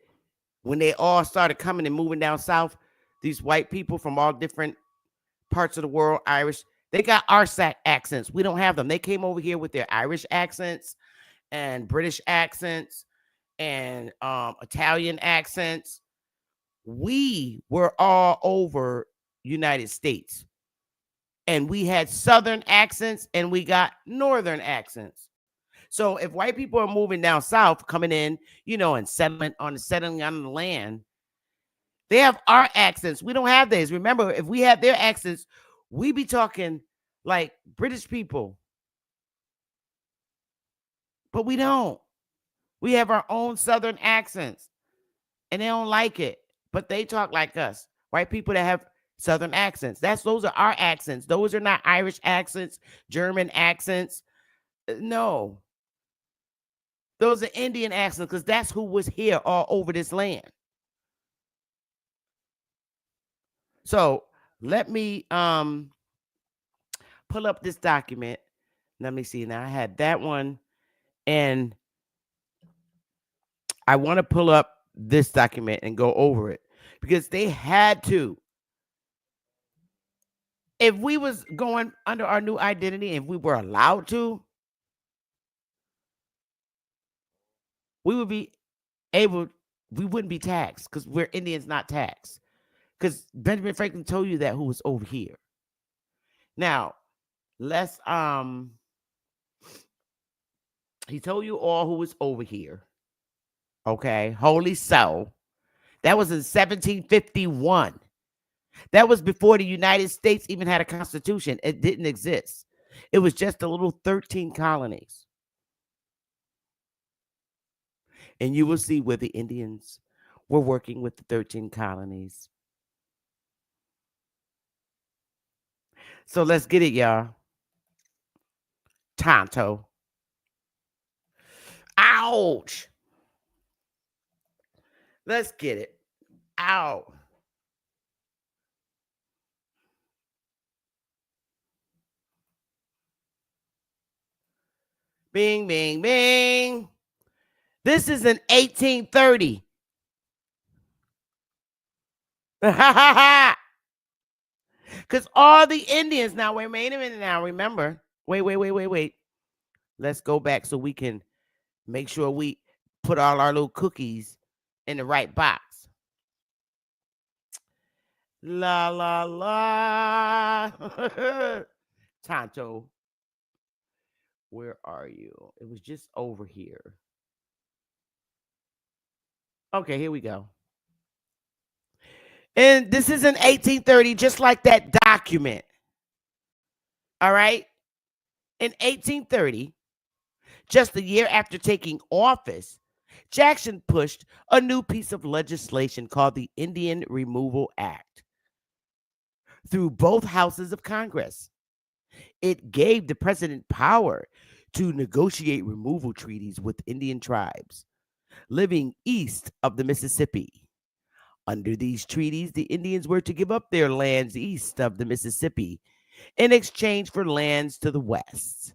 when they all started coming and moving down south, these white people from all different parts of the world, Irish, they got our accents. We don't have them. They came over here with their Irish accents and British accents and Italian accents. We were all over United States. And we had Southern accents and we got Northern accents. So if white people are moving down south, coming in, and settling on the land, they have our accents. We don't have theirs. Remember, if we had their accents, we be talking like British people. But we don't. We have our own Southern accents. And they don't like it. But they talk like us. White people that have Southern accents. Those are our accents. Those are not Irish accents, German accents. No. Those are Indian accents because that's who was here all over this land. So let me pull up this document. Let me see. Now I had that one. And I want to pull up this document and go over it because they had to. If we was going under our new identity, if we were allowed to, we would be able, we wouldn't be taxed because we're Indians, not taxed. Because Benjamin Franklin told you that who was over here. Now, let's, he told you all who was over here. Okay, holy so. That was in 1751. That was before the United States even had a constitution. It didn't exist. It was just the little 13 colonies. And you will see where the Indians were working with the 13 colonies. So let's get it, y'all. Tonto. Ouch. Let's get it. Ow. Bing, bing, bing. This is in 1830. Because all the Indians, now, wait a minute now, remember. Wait. Let's go back so we can make sure we put all our little cookies in the right box. La, la, la. Tonto. Where are you? It was just over here. Okay, here we go. And this is in 1830, just like that document. All right? In 1830, just a year after taking office, Jackson pushed a new piece of legislation called the Indian Removal Act through both houses of Congress. It gave the president power to negotiate removal treaties with Indian tribes living east of the Mississippi. Under these treaties, the Indians were to give up their lands east of the Mississippi in exchange for lands to the west.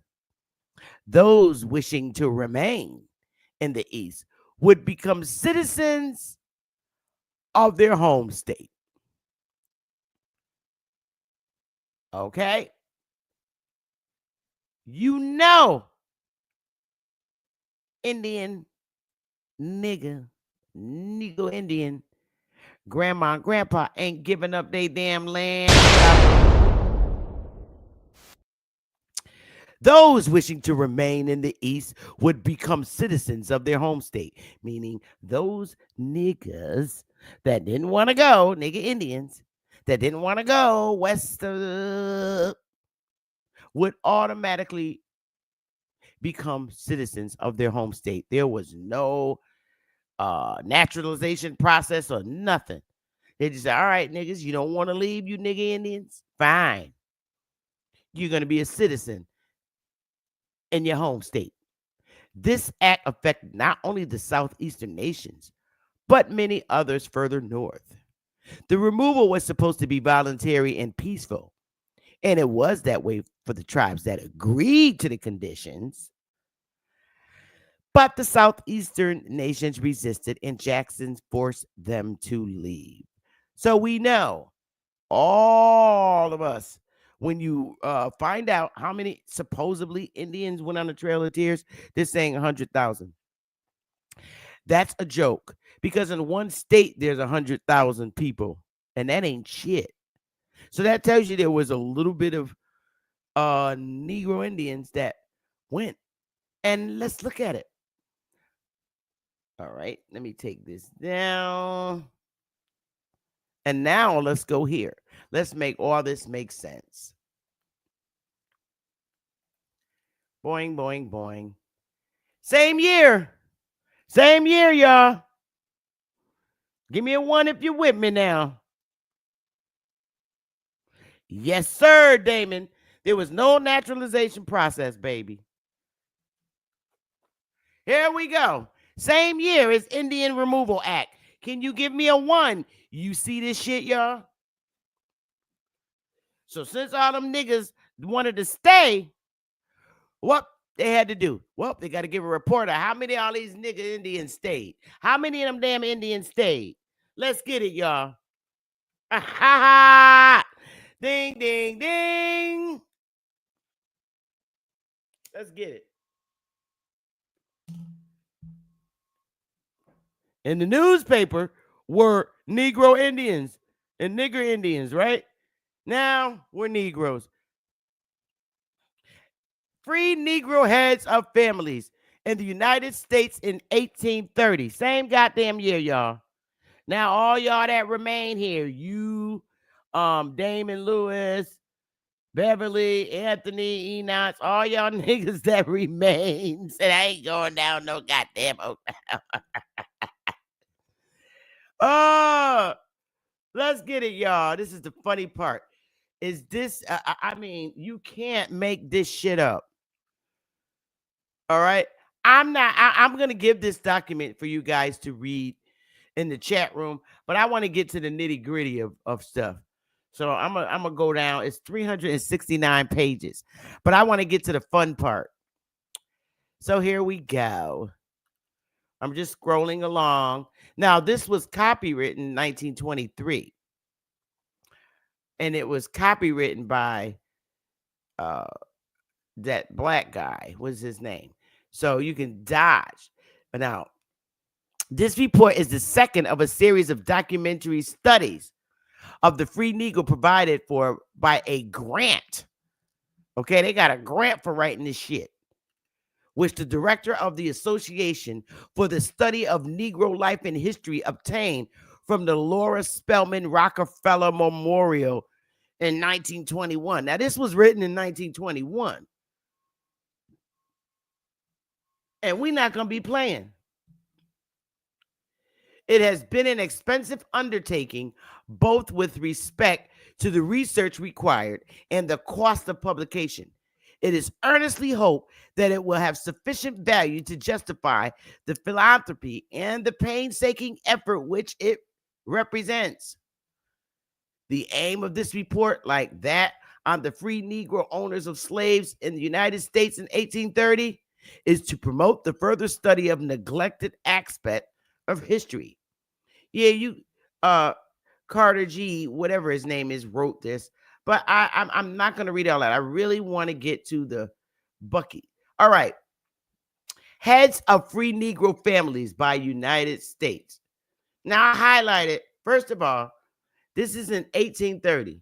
Those wishing to remain in the east would become citizens of their home state. Okay? Indian, Negro Indian, grandma and grandpa ain't giving up their damn land. Those wishing to remain in the East would become citizens of their home state, meaning those niggas that didn't want to go, nigga Indians, that didn't want to go west would automatically become citizens of their home state. There was no naturalization process or nothing. They just said, all right, niggas, you don't want to leave, you nigga Indians? Fine. You're going to be a citizen in your home state. This act affected not only the southeastern nations, but many others further north. The removal was supposed to be voluntary and peaceful, and it was that way for the tribes that agreed to the conditions. But the southeastern nations resisted, and Jackson forced them to leave. So we know, all of us, when you find out how many supposedly Indians went on the Trail of Tears, they're saying 100,000. That's a joke, because in one state there's 100,000 people, and that ain't shit. So that tells you there was a little bit of Negro Indians that went. And let's look at it. All right, let me take this down. And now let's go here. Let's make all this make sense. Boing, boing, boing. Same year. Same year, y'all. Give me a 1 if you're with me now. Yes, sir, Damon. There was no naturalization process, baby. Here we go. Same year as Indian Removal Act. Can you give me a 1? You see this shit, y'all? So since all them niggas wanted to stay, what they had to do? Well, they got to give a report of how many of all these nigga Indians stayed. How many of them damn Indians stayed? Let's get it, y'all. Ding, ding, ding. Let's get it. In the newspaper were Negro Indians and nigger Indians, right? Now we're Negroes. Free Negro heads of families in the United States in 1830. Same goddamn year, y'all. Now all y'all that remain here, you, Damon Lewis, Beverly, Anthony, Enoch, all y'all niggas that remain, said I ain't going down no goddamn hotel. Let's get it, y'all. This is the funny part. Is this, I mean, you can't make this shit up. All right. I'm going to give this document for you guys to read in the chat room, but I want to get to the nitty gritty of stuff. So I'm going to go down. It's 369 pages, but I want to get to the fun part. So here we go. I'm just scrolling along. Now, this was copywritten in 1923. And it was copywritten by that black guy. What's his name? So you can dodge. But now, this report is the second of a series of documentary studies of the free Negro provided for by a grant. Okay, they got a grant for writing this shit, which the director of the Association for the Study of Negro Life and History obtained from the Laura Spelman Rockefeller Memorial in 1921. Now, this was written in 1921. And we're not going to be playing. It has been an expensive undertaking, both with respect to the research required and the cost of publication. It is earnestly hoped that it will have sufficient value to justify the philanthropy and the painstaking effort which it represents. The aim of this report, like that on the free Negro owners of slaves in the United States in 1830, is to promote the further study of neglected aspect of history. Yeah, you, Carter G, whatever his name is, wrote this, but I'm not going to read all that. I really want to get to the bucket. All right. Heads of Free Negro Families by United States. Now, I highlight it. First of all, this is in 1830.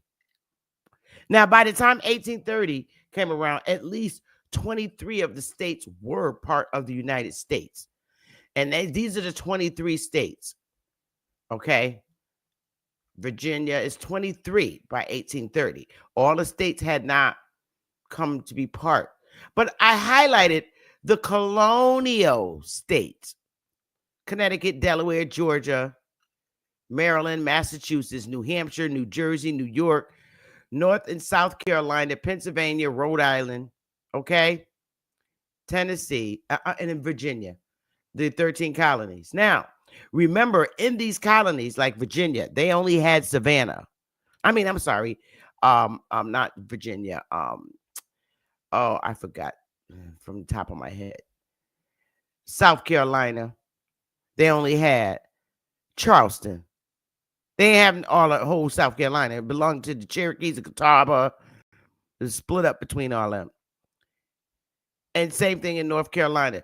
Now, by the time 1830 came around, at least 23 of the states were part of the United States. And these are the 23 states. Okay. Virginia is 23 by 1830. All the states had not come to be part. But I highlighted the colonial states: Connecticut, Delaware, Georgia, Maryland, Massachusetts, New Hampshire, New Jersey, New York, North and South Carolina, Pennsylvania, Rhode Island, okay, Tennessee, and in Virginia, the 13 colonies. Now, remember, in these colonies, like Virginia, they only had Savannah. I'm sorry, not Virginia. I forgot from the top of my head. South Carolina, they only had Charleston. They didn't have all the whole South Carolina. It belonged to the Cherokees and Catawba. It was split up between all of them. And same thing in North Carolina.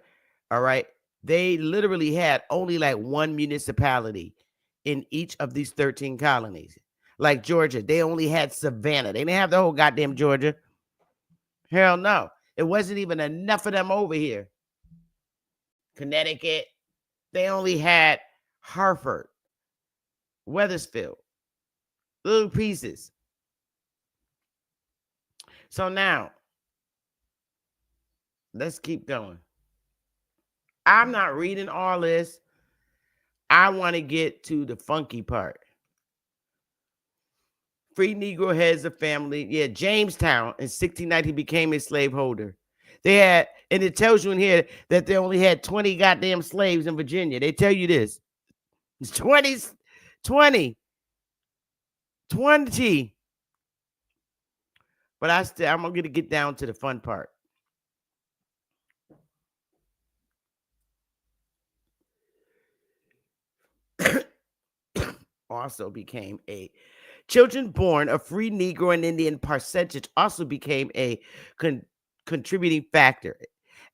All right. They literally had only like one municipality in each of these 13 colonies. Like Georgia, they only had Savannah. They didn't have the whole goddamn Georgia. Hell no. It wasn't even enough of them over here. Connecticut, they only had Hartford, Wethersfield, little pieces. So now, let's keep going. I'm not reading all this. I want to get to the funky part. Free Negro heads of family. Yeah, Jamestown in 1690 became a slaveholder. They had, and it tells you in here that they only had 20 goddamn slaves in Virginia. They tell you this. It's 20. But I'm going to get down to the fun part. Also became a children born of free Negro and Indian percentage also became a contributing factor.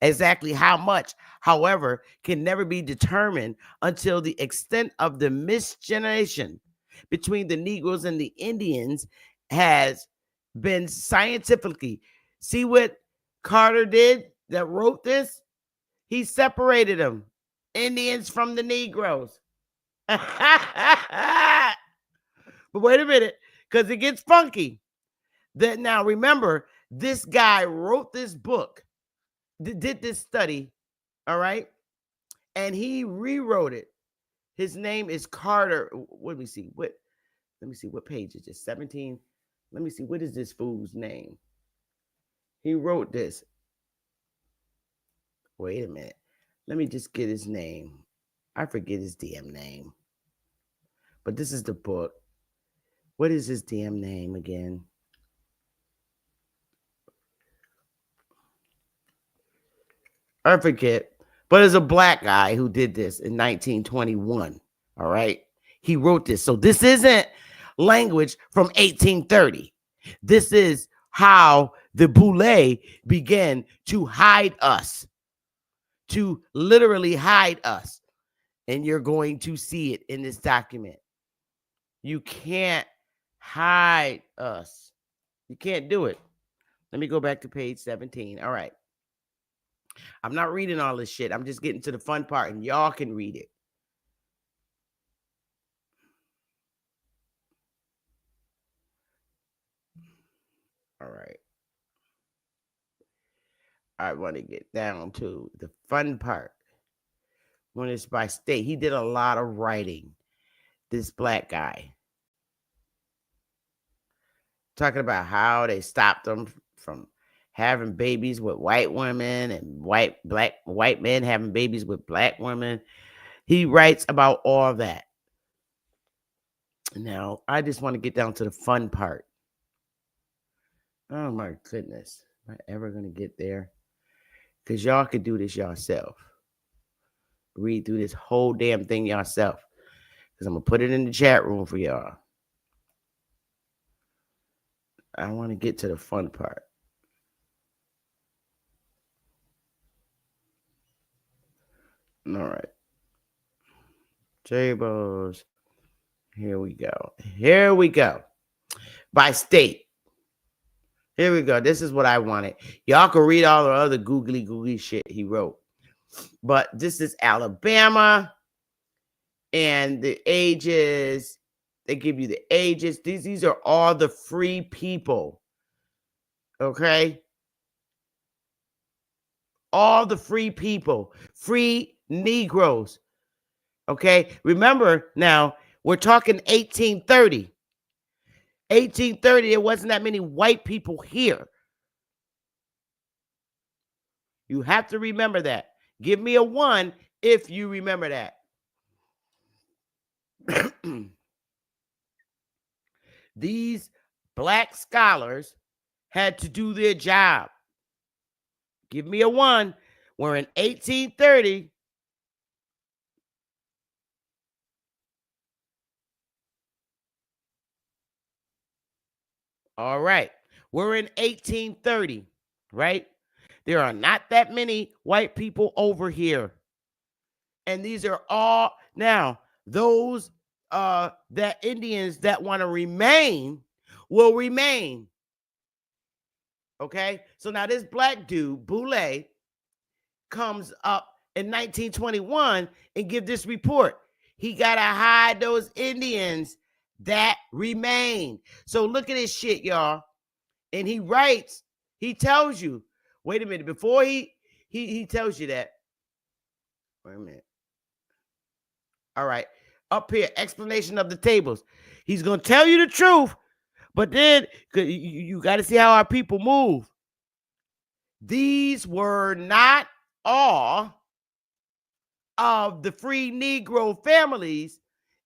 Exactly how much, however, can never be determined until the extent of the miscegenation between the Negroes and the Indians has been scientifically. See what Carter did that wrote this? He separated them, Indians from the Negroes. But wait a minute, because it gets funky. That now remember, this guy wrote this book, did this study, all right, and he rewrote it. His name is Carter. Let me see what page is this? 17. Let me see, what is this fool's name? He wrote this. Wait a minute. Let me just get his name. I forget his damn name. But this is the book. What is his damn name again? I forget. But it's a black guy who did this in 1921. All right. He wrote this. So this isn't language from 1830. This is how the Boule began to hide us. To literally hide us. And you're going to see it in this document. You can't hide us. You can't do it. Let me go back to page 17. All right. I'm not reading all this shit. I'm just getting to the fun part, and y'all can read it. All right. I want to get down to the fun part. When it's by state, he did a lot of writing. This black guy. Talking about how they stopped them from having babies with white women and white men having babies with black women. He writes about all that. Now, I just want to get down to the fun part. Oh my goodness. Am I ever going to get there? Because y'all could do this yourself. Read through this whole damn thing yourself. Because I'm going to put it in the chat room for y'all. I want to get to the fun part. All right. Tables. Here we go. By state. Here we go. This is what I wanted. Y'all can read all the other googly shit he wrote. But this is Alabama. And the ages, they give you the ages. These are all the free people. Okay? All the free people. Free Negroes. Okay? Remember now, we're talking 1830. 1830, there wasn't that many white people here. You have to remember that. Give me a 1 if you remember that. These black scholars had to do their job. Give me a 1. We're in 1830. All right. We're in 1830, right? There are not that many white people over here. And these are all now those that Indians that want to remain will remain. Okay? So now this black dude, Boulay, comes up in 1921 and give this report. He got to hide those Indians that remain. So look at this shit, y'all. And he writes, he tells you, wait a minute, before he tells you that. Wait a minute. All right. Up here, explanation of the tables. He's going to tell you the truth, but then you got to see how our people move. These were not all of the free Negro families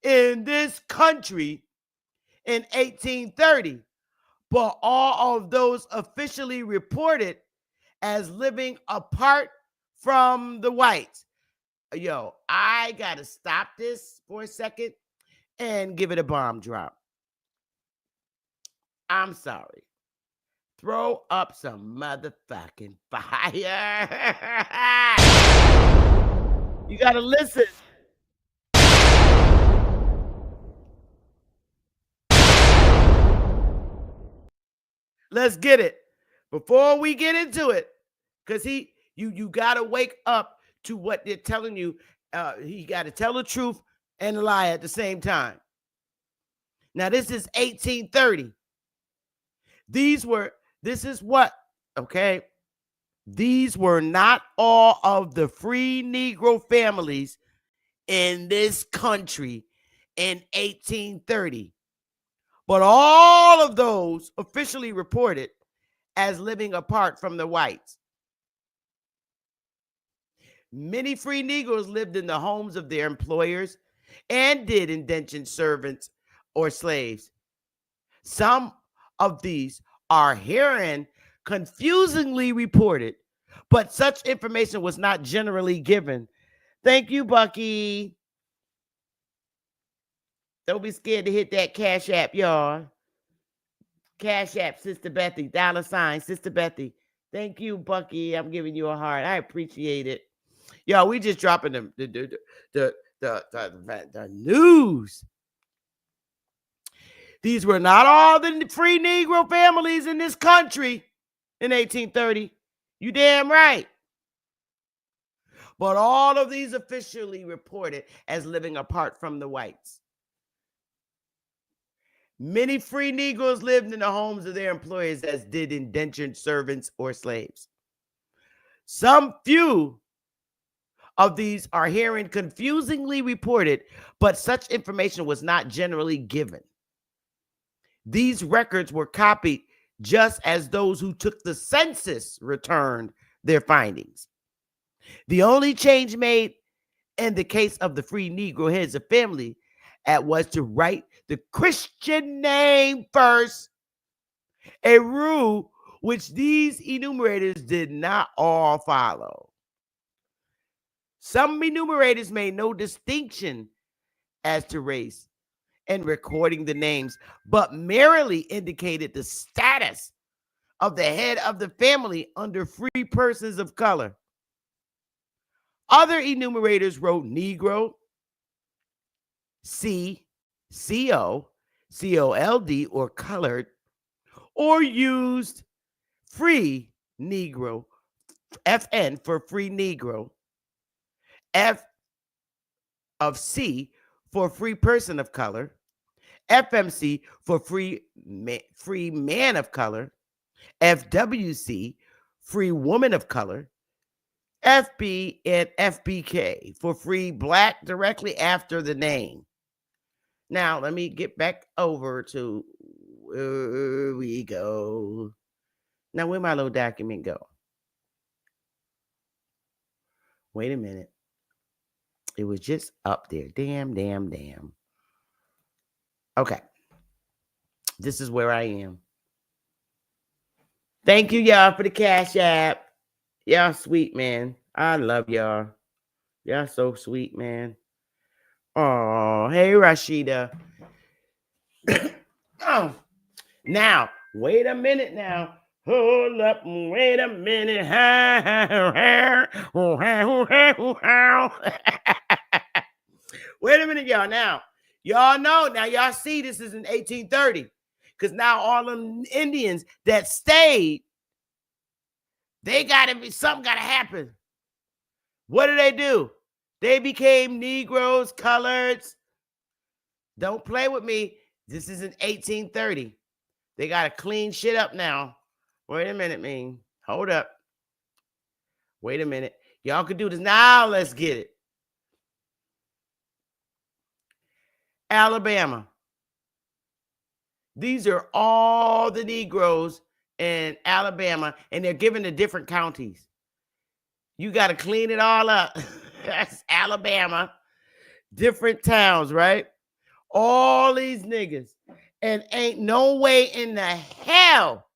in this country in 1830, but all of those officially reported as living apart from the whites. Yo, I got to stop this for a second and give it a bomb drop. I'm sorry. Throw up some motherfucking fire. You got to listen. Let's get it. Before we get into it, because you got to wake up to what they're telling you. He got to tell the truth and lie at the same time. Now, this is 1830. This is what, okay? These were not all of the free Negro families in this country in 1830, but all of those officially reported as living apart from the whites. Many free Negroes lived in the homes of their employers and did indentured servants or slaves. Some of these are herein confusingly reported, but such information was not generally given. Thank you, Bucky. Don't be scared to hit that Cash App, y'all. Cash App, Sister Bethy, $ Sister Bethy. Thank you, Bucky. I'm giving you a heart. I appreciate it. Y'all, we just dropping the news. These were not all the free Negro families in this country in 1830. You damn right. But all of these officially reported as living apart from the whites. Many free Negroes lived in the homes of their employers, as did indentured servants or slaves. Some few of these are herein confusingly reported, but such information was not generally given. These records were copied just as those who took the census returned their findings. The only change made in the case of the free Negro heads of family was to write the Christian name first, a rule which these enumerators did not all follow. Some enumerators made no distinction as to race in recording the names, but merely indicated the status of the head of the family under free persons of color. Other enumerators wrote Negro, C, CO, COLD, or colored, or used free Negro, FN for free Negro, F of C for free person of color, FMC for free man of color, FWC free woman of color, FB and FBK for free black directly after the name. Now, let me get back over to where we go. Now, where my little document go? Wait a minute. It was just up there. Damn. Okay. This is where I am. Thank you, y'all, for the Cash App. Y'all sweet, man. I love y'all. Y'all so sweet, man. Oh, hey, Rashida. Oh, now, wait a minute now. Hold up, wait a minute. Wait a minute, y'all. Now, y'all know, now y'all see this is in 1830. Because now all them Indians that stayed, they gotta be, something gotta happen. What do? They became Negroes, coloreds. Don't play with me. This is in 1830. They gotta clean shit up now. Wait a minute, man. Hold up. Wait a minute. Y'all can do this. Now let's get it. Alabama. These are all the Negroes in Alabama, and they're given to different counties. You got to clean it all up. That's Alabama. Different towns, right? All these niggas. And ain't no way in the hell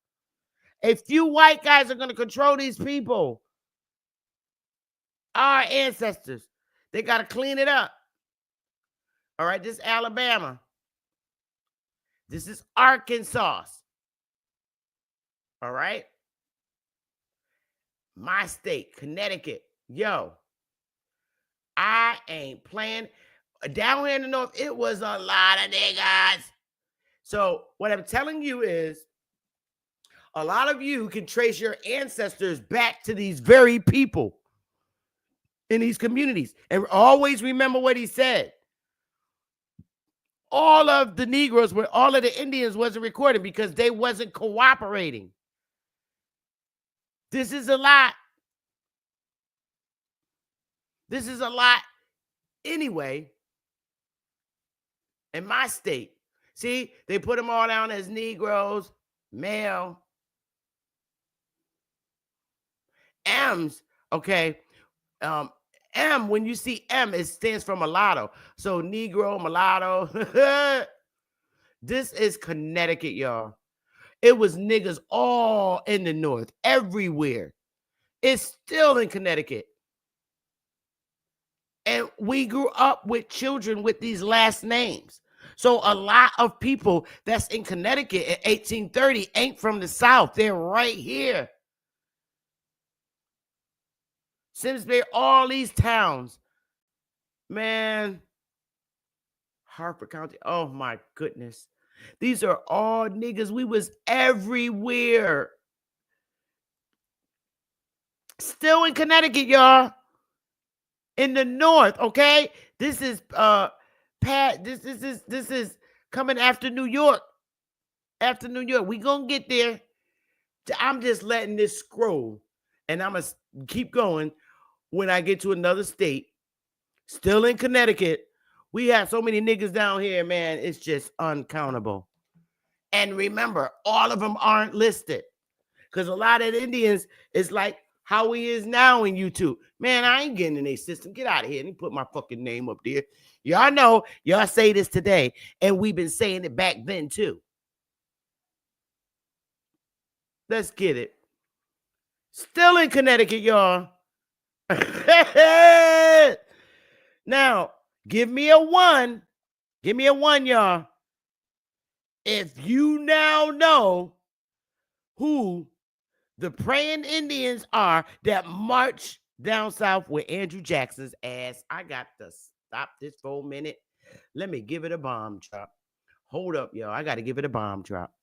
a few white guys are going to control these people. Our ancestors. They got to clean it up. All right, this is Alabama. This is Arkansas. All right? My state, Connecticut. Yo, I ain't playing. Down here in the north, it was a lot of niggas. So what I'm telling you is, a lot of you can trace your ancestors back to these very people in these communities. And always remember what he said. All of the Negroes, all of the Indians wasn't recording because they wasn't cooperating. This is a lot. This is a lot anyway in my state. See, they put them all down as Negroes, male. M's, okay. M, when you see M, it stands for mulatto. So Negro, mulatto. This is Connecticut, y'all. It was niggas all in the north, everywhere. It's still in Connecticut. And we grew up with children with these last names. So a lot of people that's in Connecticut in 1830 ain't from the South. They're right here. Simsbury, all these towns. Man, Harford County. Oh, my goodness. These are all niggas. We was everywhere. Still in Connecticut, y'all. In the north, okay? This is this is coming after New York. After New York. We gonna get there. I'm just letting this scroll. And I'm gonna keep going when I get to another state. Still in Connecticut. We have so many niggas down here, man. It's just uncountable. And remember, all of them aren't listed. Because a lot of the Indians is like how he is now in YouTube. Man, I ain't getting in their system. Get out of here. Let me put my fucking name up there. Y'all know, y'all say this today. And we've been saying it back then, too. Let's get it. Still in Connecticut, y'all. Now, give me a 1. Give me a 1, y'all. If you now know who the praying Indians are that march down south with Andrew Jackson's ass. I got to stop this for a minute. Let me give it a bomb drop. Hold up, y'all. I got to give it a bomb drop.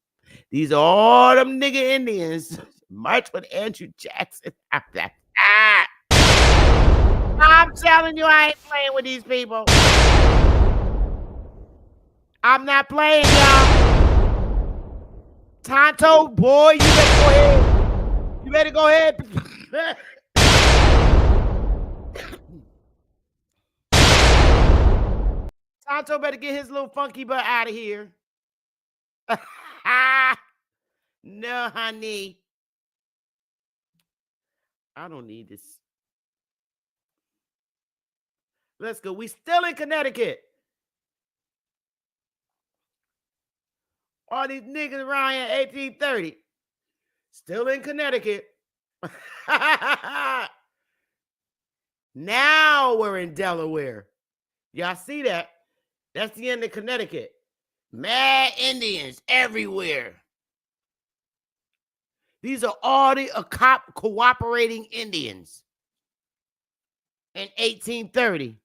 These are all them nigga Indians March with Andrew Jackson. I'm telling you, I ain't playing with these people. I'm not playing, y'all. Tonto, boy, you better go ahead. You better go ahead. Tonto better get his little funky butt out of here. No, honey. I don't need this. Let's go. We still in Connecticut. All these niggas around here 1830. Still in Connecticut. Now we're in Delaware. Y'all see that? That's the end of Connecticut. Mad Indians everywhere. These are all the cooperating Indians in 1830.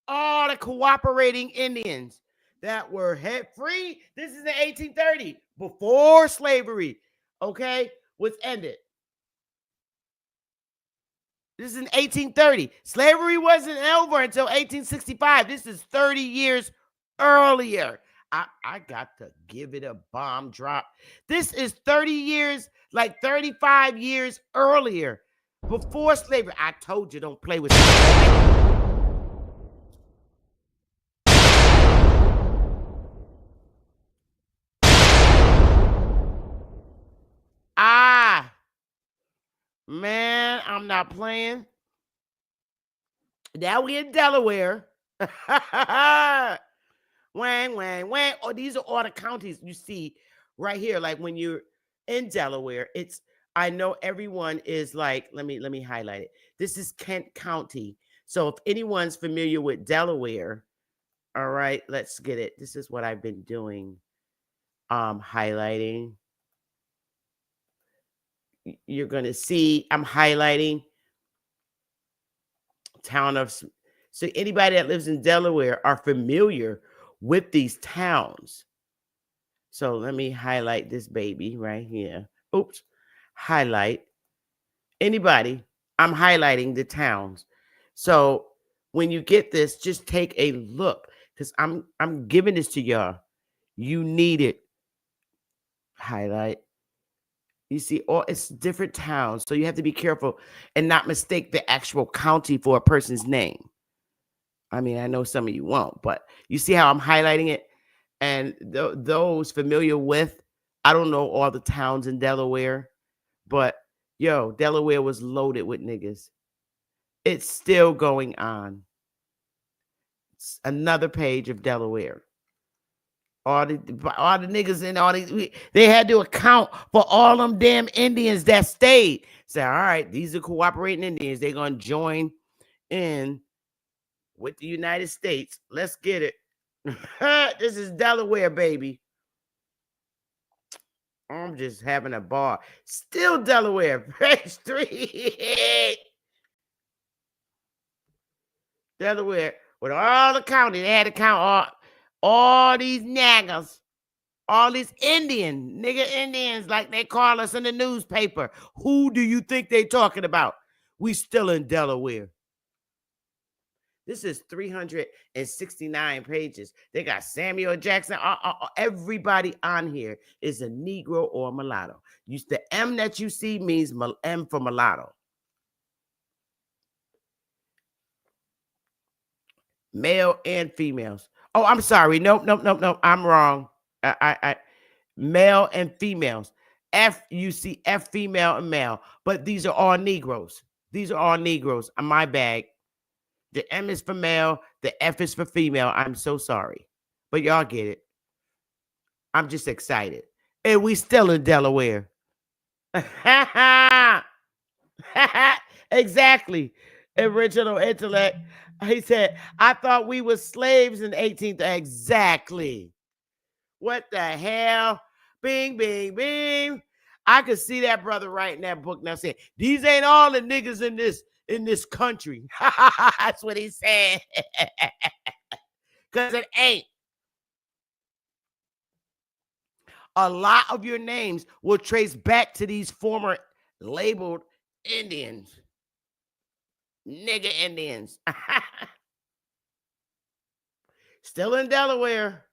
All the cooperating Indians that were head free. This is in 1830, before slavery, okay, was ended. This is in 1830. Slavery wasn't over until 1865. This is 30 years earlier. I got to give it a bomb drop. This is 30 years, like 35 years earlier, before slavery. I told you, don't play with slavery. Man, I'm not playing. Now we in Delaware. Wang, wang, wang. Oh, these are all the counties you see right here. Like when you're in Delaware, it's, I know everyone is like, let me highlight it. This is Kent County. So if anyone's familiar with Delaware, all right, let's get it. This is what I've been doing. Highlighting. You're going to see I'm highlighting town of, so anybody that lives in Delaware are familiar with these towns. So let me highlight this baby right here. Oops. Highlight. Anybody, I'm highlighting the towns. So when you get this, just take a look, because I'm giving this to y'all. You need it. Highlight. You see, it's different towns, so you have to be careful and not mistake the actual county for a person's name. I mean, I know some of you won't, but you see how I'm highlighting it? And those familiar with, I don't know all the towns in Delaware, but yo, Delaware was loaded with niggas. It's still going on. It's another page of Delaware. All the niggas and all these, they had to account for all them damn Indians that stayed. Say, all right, these are cooperating Indians. They're going to join in with the United States. Let's get it. This is Delaware, baby. I'm just having a ball. Still Delaware, page 3. Delaware, with all the county, they had to count all these naggers, all these nigger Indians, like they call us in the newspaper. Who do you think they talking about? We still in Delaware. This is 369 pages. They got Samuel Jackson. Everybody on here is a Negro or mulatto. The M that you see means M for mulatto. Male and females. Oh, I'm sorry. Nope. I'm wrong. Male and females. You see F, female and male. But these are all Negroes. These are all Negroes. My bag. The M is for male. The F is for female. I'm so sorry. But y'all get it. I'm just excited. And we still in Delaware. Exactly. Original intellect. He said, I thought we were slaves in 18th. Exactly. What the hell? Bing, bing, bing. I could see that brother writing that book now saying, these ain't all the niggas in this country. That's what he said. Because it ain't. a lot of your names will trace back to these former labeled Indians. Nigger Indians. Still in Delaware.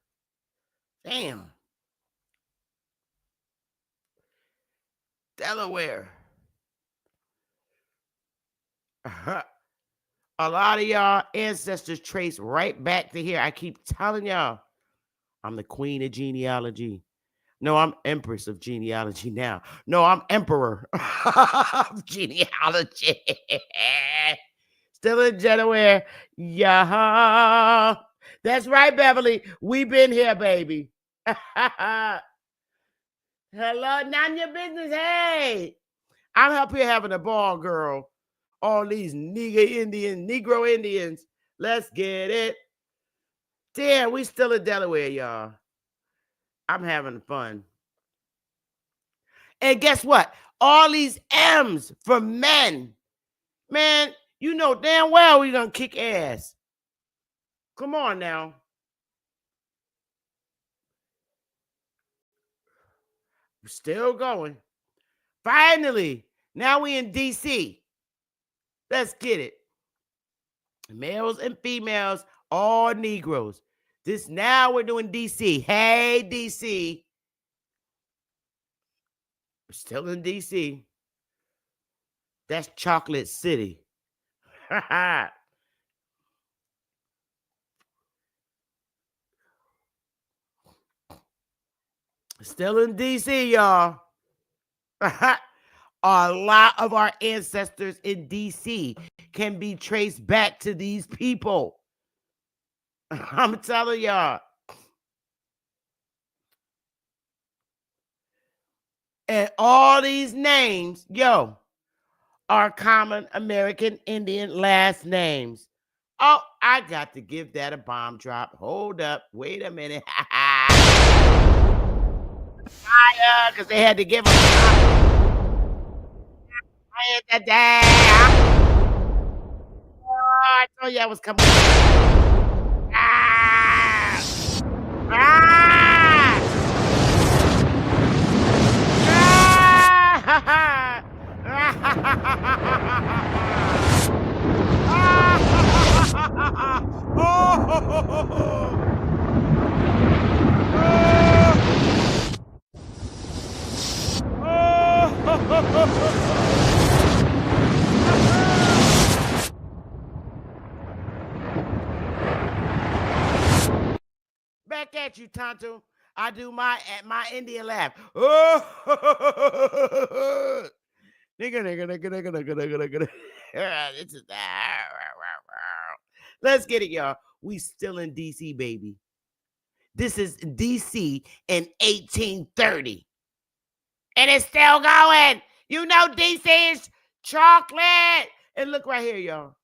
Damn. Delaware. A lot of y'all ancestors trace right back to here. I keep telling y'all, I'm the queen of genealogy. No, I'm empress of genealogy now. No, I'm emperor of genealogy. Still in Delaware. Yeah. That's right, Beverly. We've been here, baby. Hello, none your business. Hey. I'm up here having a ball, girl. All these Negro Indians. Let's get it. Damn, we still in Delaware, y'all. I'm having fun. And guess what? All these M's for men. Man, you know damn well we're going to kick ass. Come on now. We're still going. Finally, now we in D.C. Let's get it. Males and females, all Negroes. This now we're doing D.C. Hey, D.C. We're still in D.C. That's Chocolate City. Still in D.C., y'all. A lot of our ancestors in D.C. can be traced back to these people. I'm telling y'all. And all these names, yo, are common American Indian last names. Oh, I got to give that a bomb drop. Hold up. Wait a minute. Fire, because they had to give them the day. Oh, I told you I was coming. Ah! Ah! Back at you, Tonto. I do my Indian laugh. Oh, nigga. This is let's get it, y'all. We still in DC, baby. This is DC in 1830. And it's still going. You know DC is chocolate. And look right here, y'all.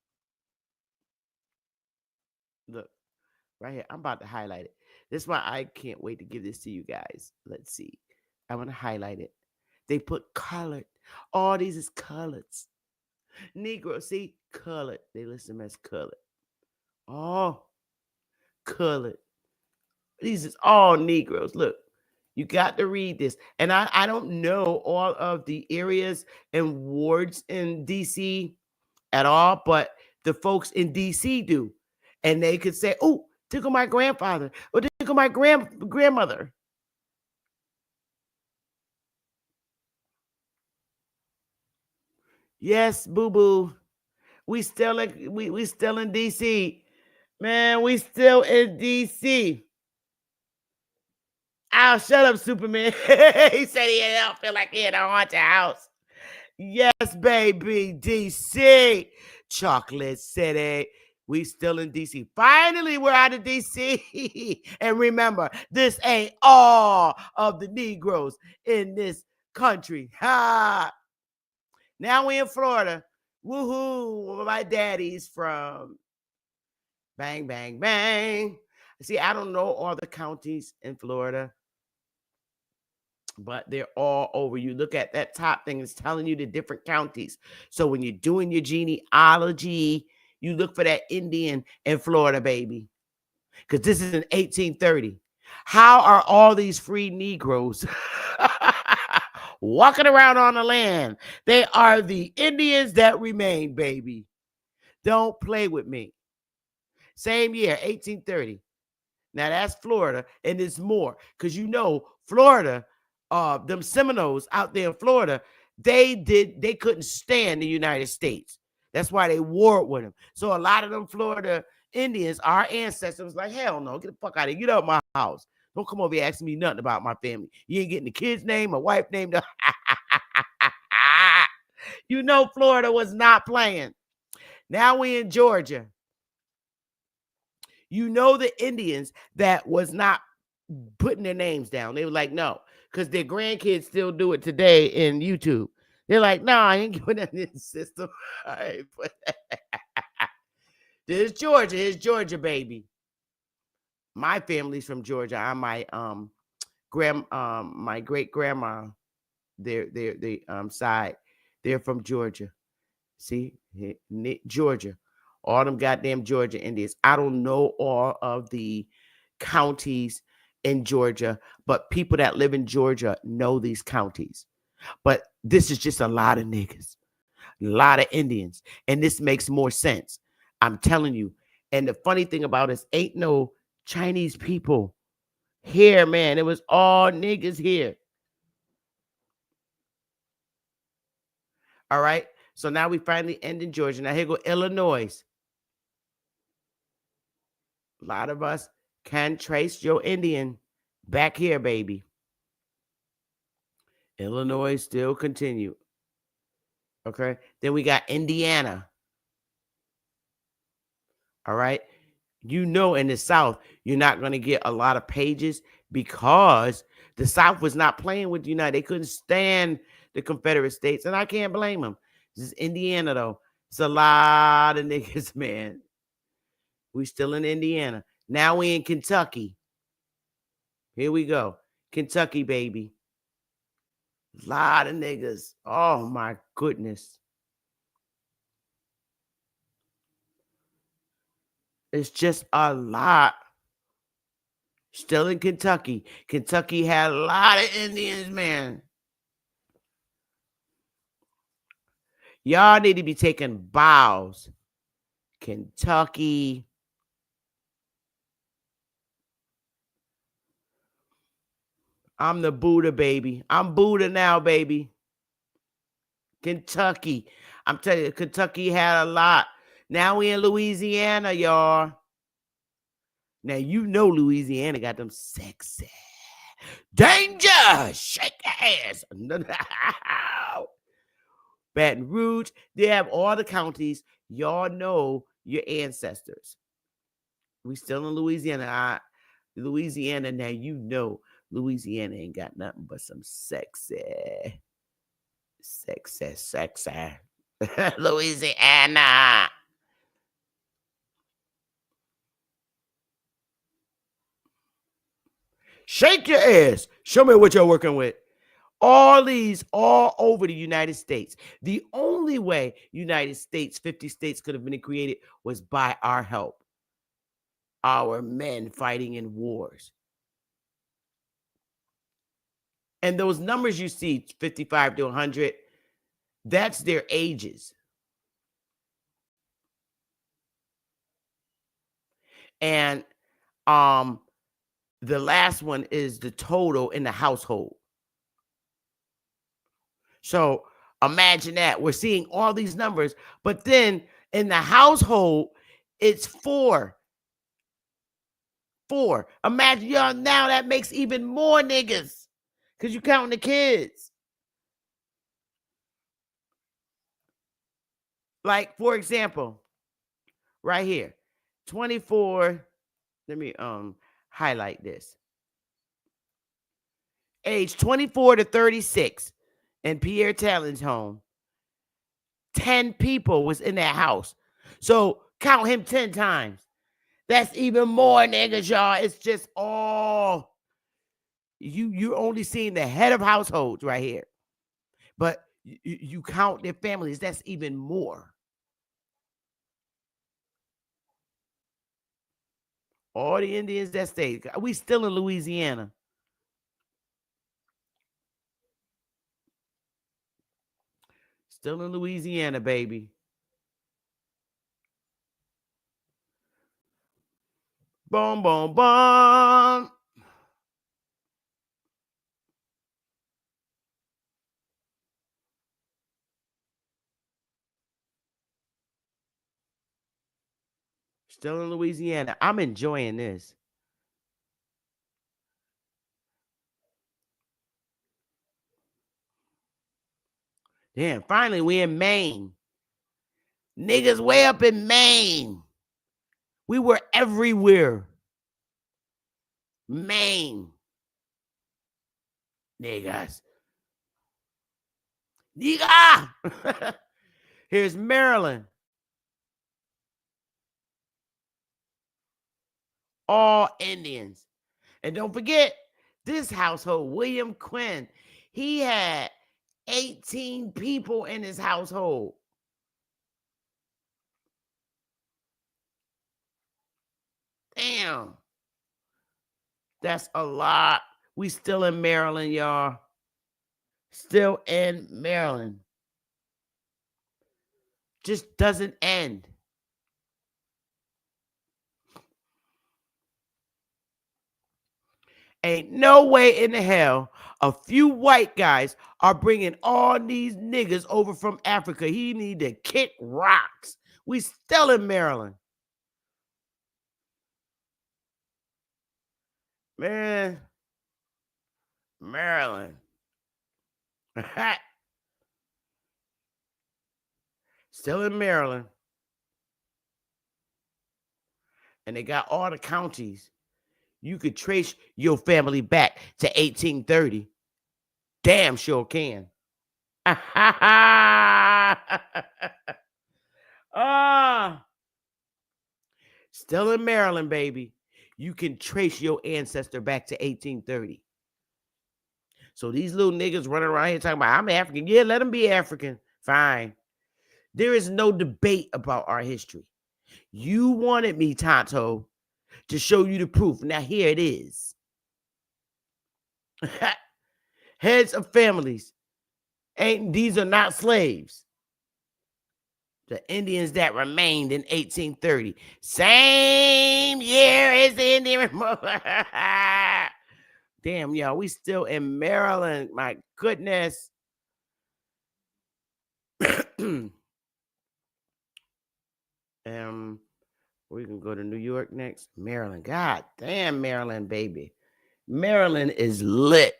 Look, right here. I'm about to highlight it. This is why I can't wait to give this to you guys. Let's see. I want to highlight it. They put colored. All these is coloreds. Negro, see? Colored. They list them as colored. Oh, colored. These is all Negroes. Look, you got to read this. And I don't know all of the areas and wards in D.C. at all, but the folks in D.C. do. And they could say, oh, tickle my grandfather or tickle my grandmother. Yes, boo-boo. We still in DC. Man, we still in DC. Oh, shut up, Superman. He said he don't feel like he in a haunted house. Yes, baby, DC. Chocolate City. We still in DC. Finally, we're out of DC. And remember, this ain't all of the Negroes in this country. Ha! Now we in Florida. Woohoo! Where my daddy's from. Bang, bang, bang. See, I don't know all the counties in Florida, but they're all over. You look at that top thing, it's telling you the different counties. So when you're doing your genealogy, you look for that Indian in Florida, baby. Because this is in 1830. How are all these free Negroes walking around on the land? They are the Indians that remain, baby. Don't play with me. Same year, 1830. Now that's Florida, and it's more because Florida, them Seminoles out there in Florida, they couldn't stand the United States. That's why they warred with them. So a lot of them Florida Indians, our ancestors, was like, hell no, get the fuck out of here, get out of my house. Don't come over here asking me nothing about my family. You ain't getting the kid's name, a wife name. Florida was not playing. Now we in Georgia. The Indians that was not putting their names down. They were like, no, because their grandkids still do it today in YouTube. They're like, no, I ain't going in this system. All right, this is Georgia. It's Georgia, baby. My family's from Georgia. I'm my my great grandma, their side, they're from Georgia. See, Georgia. All them goddamn Georgia Indians. I don't know all of the counties in Georgia, but people that live in Georgia know these counties. But this is just a lot of niggas, a lot of Indians, and this makes more sense. I'm telling you. And the funny thing about it is, ain't no Chinese people here, man. It was all niggas here. All right. So now we finally end in Georgia. Now here go Illinois. A lot of us can trace your Indian back here, baby. Illinois still continue. Okay. Then we got Indiana. All right. In the South, you're not going to get a lot of pages because the South was not playing with the United. They couldn't stand the Confederate States, and I can't blame them. This is Indiana, though. It's a lot of niggas, man. We still in Indiana. Now we in Kentucky. Here we go. Kentucky, baby. A lot of niggas. Oh, my goodness. It's just a lot. Still in Kentucky. Kentucky had a lot of Indians, man. Y'all need to be taking bows. Kentucky. I'm the Buddha, baby. I'm Buddha now, baby. Kentucky. I'm telling you, Kentucky had a lot. Now we in Louisiana, y'all. Now Louisiana got them sexy. Danger! Shake your ass. Baton Rouge. They have all the counties. Y'all know your ancestors. We still in Louisiana. Louisiana, now Louisiana ain't got nothing but some sexy. Louisiana. Shake your ass. Show me what you're working with. All these all over the United States. The only way 50 states could have been created was by our help. Our men fighting in wars. And those numbers you see, 55 to 100, that's their ages. And the last one is the total in the household. So imagine that. We're seeing all these numbers, but then in the household, it's 4. 4. Imagine y'all now, that makes even more niggas because you're counting the kids. Like, for example, right here, 24. Let me highlight this. Age 24 to 36 in Pierre Talon's home. 10 people was in that house. So count him 10 times. That's even more niggas, y'all. It's just all you're only seeing the head of households right here. But you count their families, that's even more. All the Indians that stayed. We still in Louisiana. Still in Louisiana, baby. Boom, boom, boom. Still in Louisiana. I'm enjoying this. Damn, finally we in Maine. Niggas way up in Maine. We were everywhere. Maine. Niggas. Nigga. Here's Maryland. All Indians. And don't forget, this household, William Quinn, he had 18 people in his household. Damn. That's a lot. We still in Maryland, y'all. Still in Maryland. Just doesn't end. Ain't no way in the hell a few white guys are bringing all these niggas over from Africa. He need to kick rocks. We still in Maryland. Man. Maryland. Still in Maryland. And they got all the counties. You could trace your family back to 1830. Damn sure can. Still in Maryland, baby. You can trace your ancestor back to 1830. So these little niggas running around here talking about, I'm African. Yeah, let them be African. Fine. There is no debate about our history. You wanted me, Tonto, to show you the proof. Now here it is. Heads of families. These are not slaves. The Indians that remained in 1830. Same year as the Indian removal. Damn, y'all, we still in Maryland. My goodness. We can go to New York next. Maryland. God damn, Maryland, baby. Maryland is lit.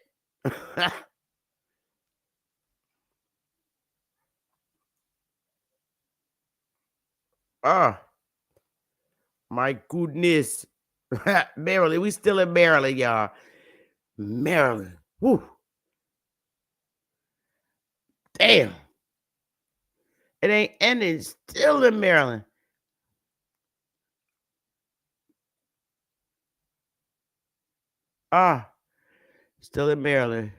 Oh, my goodness. Maryland. We still in Maryland, y'all. Maryland. Woo. Damn. It ain't ending. Still in Maryland. Still in Maryland.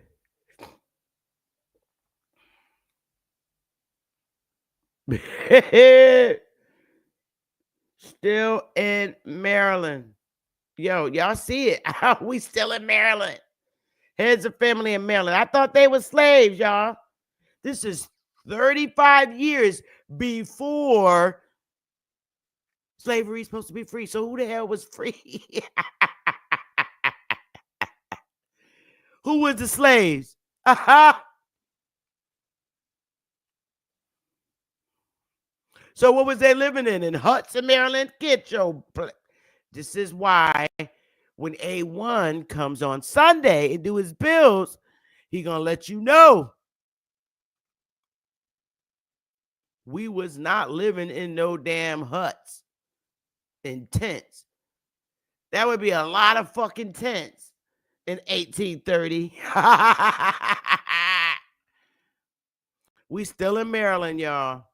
Still in Maryland. Yo, y'all see it. We still in Maryland. Heads of family in Maryland. I thought they were slaves, y'all. This is 35 years before slavery is supposed to be free. So who the hell was free? Who was the slaves? So what was they living in huts in Maryland? Get your... This is why when A1 comes on Sunday and do his bills, he gonna let you know we was not living in no damn huts and tents. That would be a lot of fucking tents in 1830. We still in Maryland, y'all.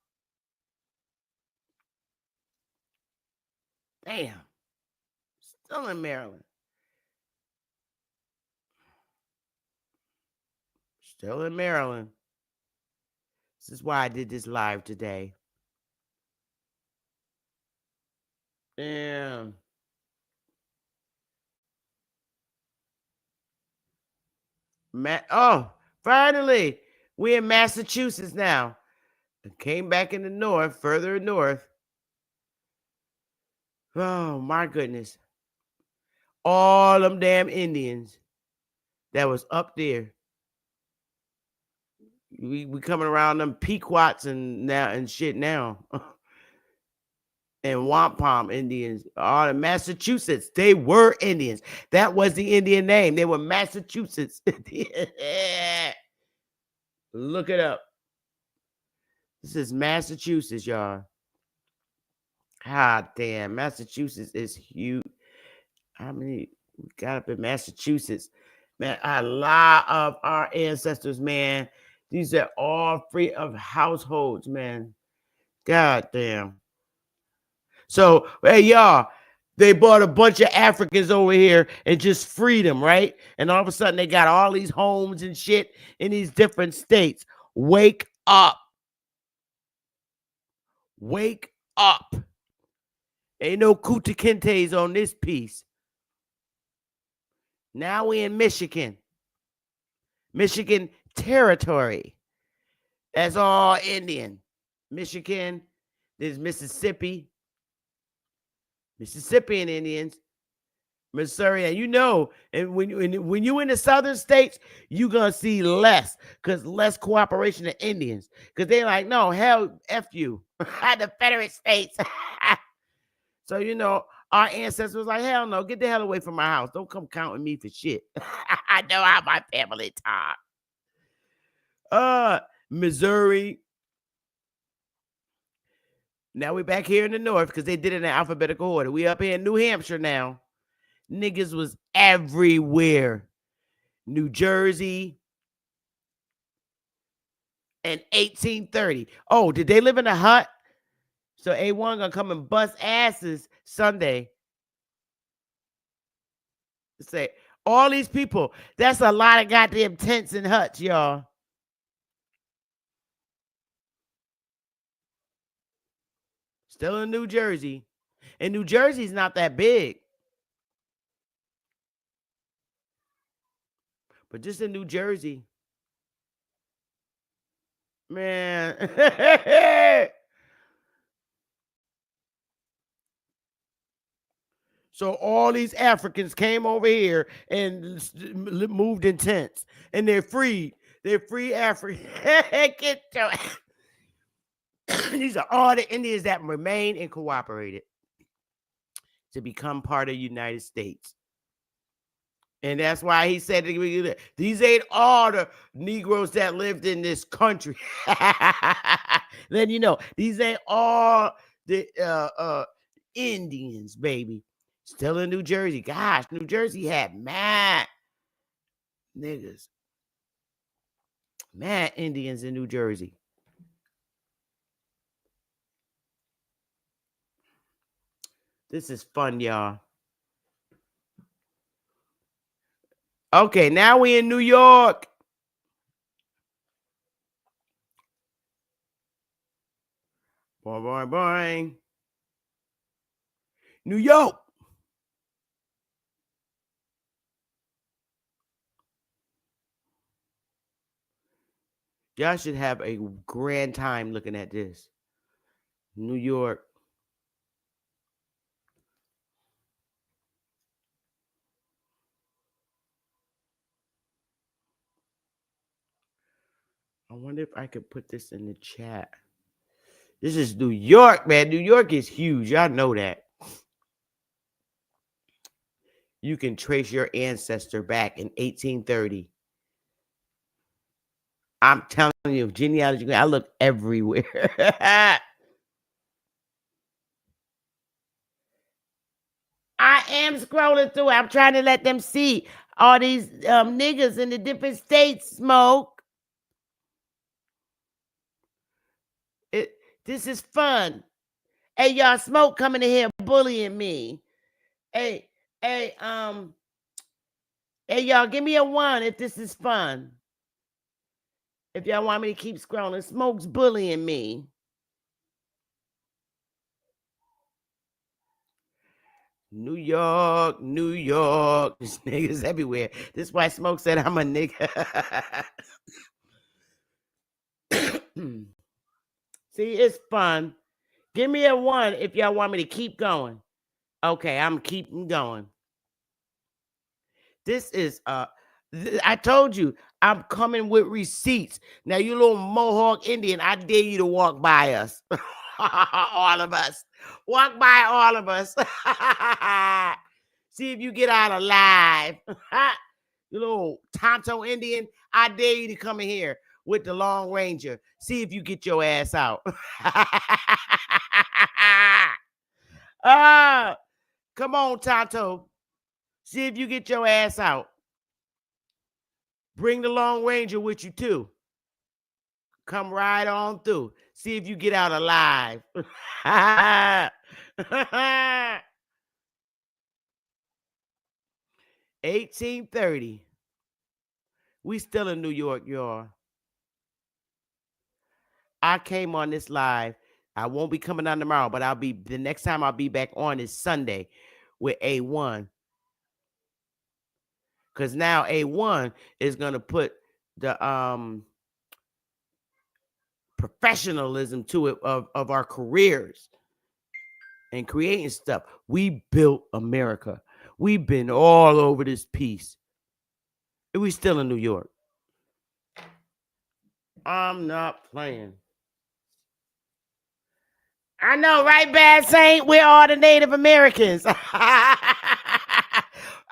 Damn. Still in Maryland. Still in Maryland. This is why I did this live today. Damn. Finally, we're in Massachusetts now. Came back in the north, further north. Oh my goodness. All them damn Indians that was up there. We coming around them Pequots and shit now. And Wampum Indians. All in Massachusetts. They were Indians. That was the Indian name. They were Massachusetts. Look it up. This is Massachusetts, y'all. God damn, Massachusetts is huge. How many we got up in Massachusetts? Man, a lot of our ancestors, man. These are all free of households, man. God damn. So, hey, y'all, they brought a bunch of Africans over here and just freed them, right? And all of a sudden, they got all these homes and shit in these different states. Wake up. Wake up. Ain't no Kunta Kintes on this piece. Now we in Michigan. Michigan territory. That's all Indian. Michigan. There's Mississippi. Mississippian Indians. Missouri. And you know, and when you in the southern states, you're going to see less. Because less cooperation of Indians. Because they're like, no, hell, F you. The Confederate States. So, you know, our ancestors was like, hell no, get the hell away from my house. Don't come counting me for shit. I know how my family talk. Missouri. Now we back here in the north because they did it in alphabetical order. We up here in New Hampshire now. Niggas was everywhere. New Jersey. In 1830. Oh, did they live in a hut? So A1 gonna come and bust asses Sunday. Say, all these people, that's a lot of goddamn tents and huts, y'all. Still in New Jersey. And New Jersey's not that big. But just in New Jersey. Man. So all these Africans came over here and moved in tents. And they're free. They're free Africans. These are all the Indians that remained and cooperated to become part of the United States. And that's why he said, these ain't all the Negroes that lived in this country. Then, you know, these ain't all the Indians, baby. Still in New Jersey. Gosh, New Jersey had mad niggas. Mad Indians in New Jersey. This is fun, y'all. Okay, now we in New York. Boing, boing, boing. New York. Y'all should have a grand time looking at this. New York. I wonder if I could put this in the chat. This is New York, man. New York is huge. Y'all know that. You can trace your ancestor back in 1830. I'm telling you, genealogy, I look everywhere. I am scrolling through. I'm trying to let them see all these niggas in the different states smoke. This is fun. Hey, y'all, Smoke coming in here bullying me. Hey, y'all, give me a 1 if this is fun. If y'all want me to keep scrolling, Smoke's bullying me. New York, New York. There's niggas everywhere. This is why Smoke said I'm a nigga. See, it's fun. Give me a 1 if y'all want me to keep going. Okay, I'm keeping going. This is I told you I'm coming with receipts. Now, you little Mohawk Indian, I dare you to walk by us. All of us. Walk by all of us. See if you get out alive. You little Tonto Indian, I dare you to come in here with the Long Ranger. See if you get your ass out. Come on, Tonto. See if you get your ass out. Bring the Long Ranger with you, too. Come right on through. See if you get out alive. 1830. We still in New York, y'all. I came on this live. I won't be coming on tomorrow, but the next time I'll be back on is Sunday with A1. Because now A1 is going to put the professionalism to it of our careers and creating stuff. We built America. We've been all over this piece. And we still in New York. I'm not playing. I know, right, Bad Saint? We're all the Native Americans.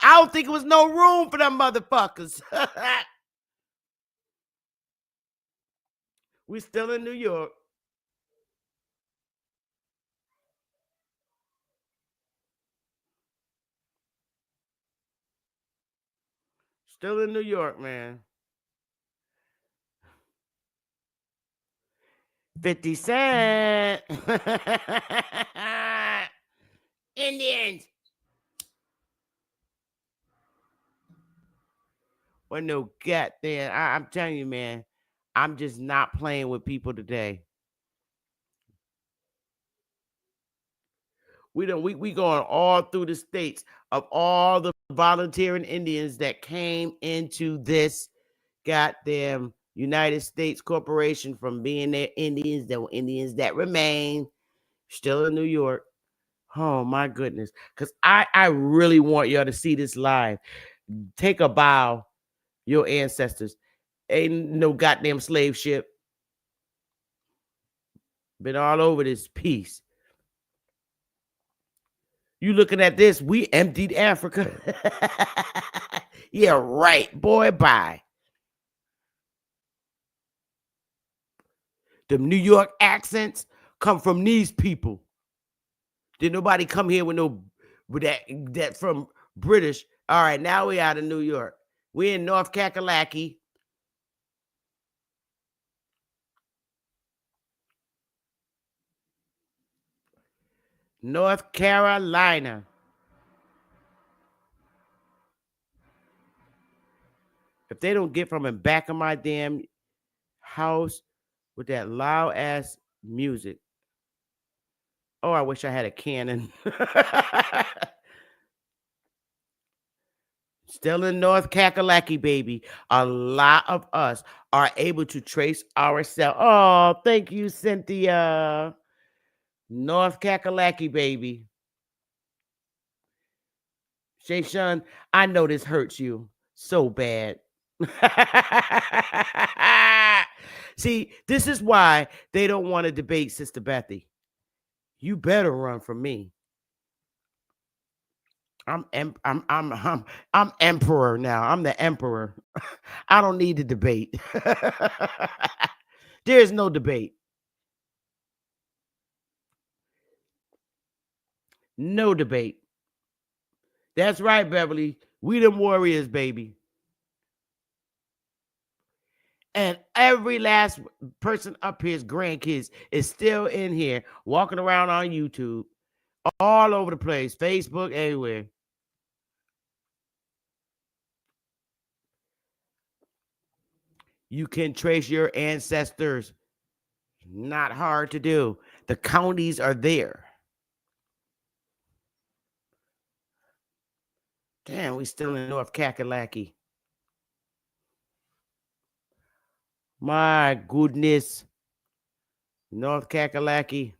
I don't think it was no room for them motherfuckers. We still in New York. Still in New York, man. 50 Cent. Indians. Well, no goddamn. I'm telling you, man. I'm just not playing with people today. We going all through the states of all the volunteering Indians that came into this goddamn United States corporation from being there Indians. There were Indians that remain still in New York. Oh my goodness. Because I really want y'all to see this live. Take a bow, your ancestors. Ain't no goddamn slave ship. Been all over this piece. You looking at this, we emptied Africa. Yeah, right, boy, bye. The New York accents come from these people. Did nobody come here with that from British? All right, now we out of New York. We in North Kakalaki. North Carolina. If they don't get from the back of my damn house with that loud ass music. Oh, I wish I had a cannon. Still in North Kakalaki, baby. A lot of us are able to trace ourselves. Oh, thank you, Cynthia. North Kakalaki, baby. Shay Shun, I know this hurts you so bad. See, this is why they don't want to debate Sister Bethy. You better run from me. I'm emperor now. I'm the emperor. I don't need to debate. There's no debate. No debate. That's right, Beverly. We them warriors, baby. And every last person up here's grandkids is still in here walking around on YouTube, all over the place, Facebook, everywhere. You can trace your ancestors. Not hard to do. The counties are there. Damn, we still in North Kakalaki. My goodness. North Kakalaki.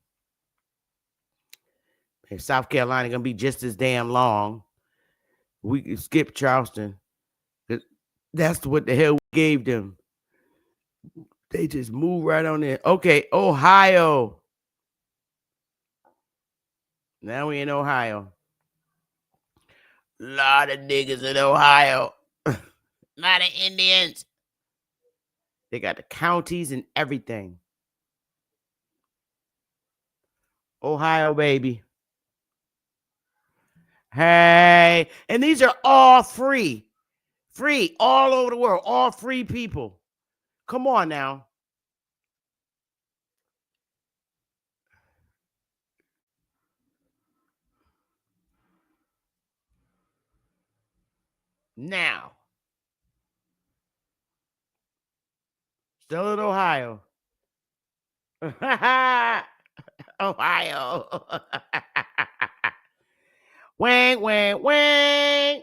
And South Carolina gonna be just as damn long. We can skip Charleston. That's what the hell we gave them. They just move right on in. Okay, Ohio. Now we in Ohio. Lot of niggas in Ohio. Lot of Indians. They got the counties and everything. Ohio, baby. Hey, and these are all free. Free all over the world. All free people. Come on now. Now. Still in Ohio. Ohio. Wang, wang, wang.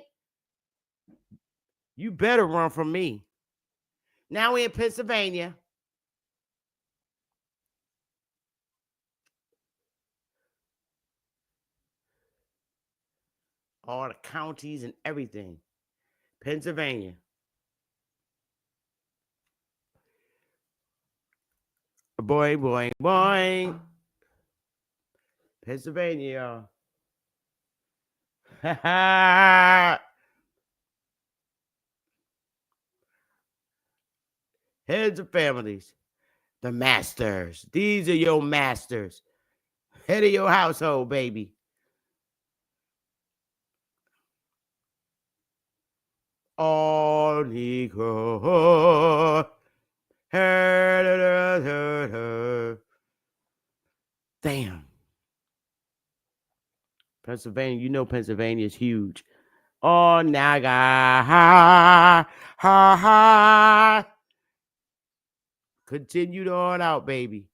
You better run from me. Now we're in Pennsylvania. All the counties and everything. Pennsylvania. Boing, boing, boing. Pennsylvania, y'all. Heads of families. The masters. These are your masters. Head of your household, baby. All Negro. Damn. Pennsylvania, you know Pennsylvania is huge. Oh, Naga. Ha, ha, ha. Continued on out, baby.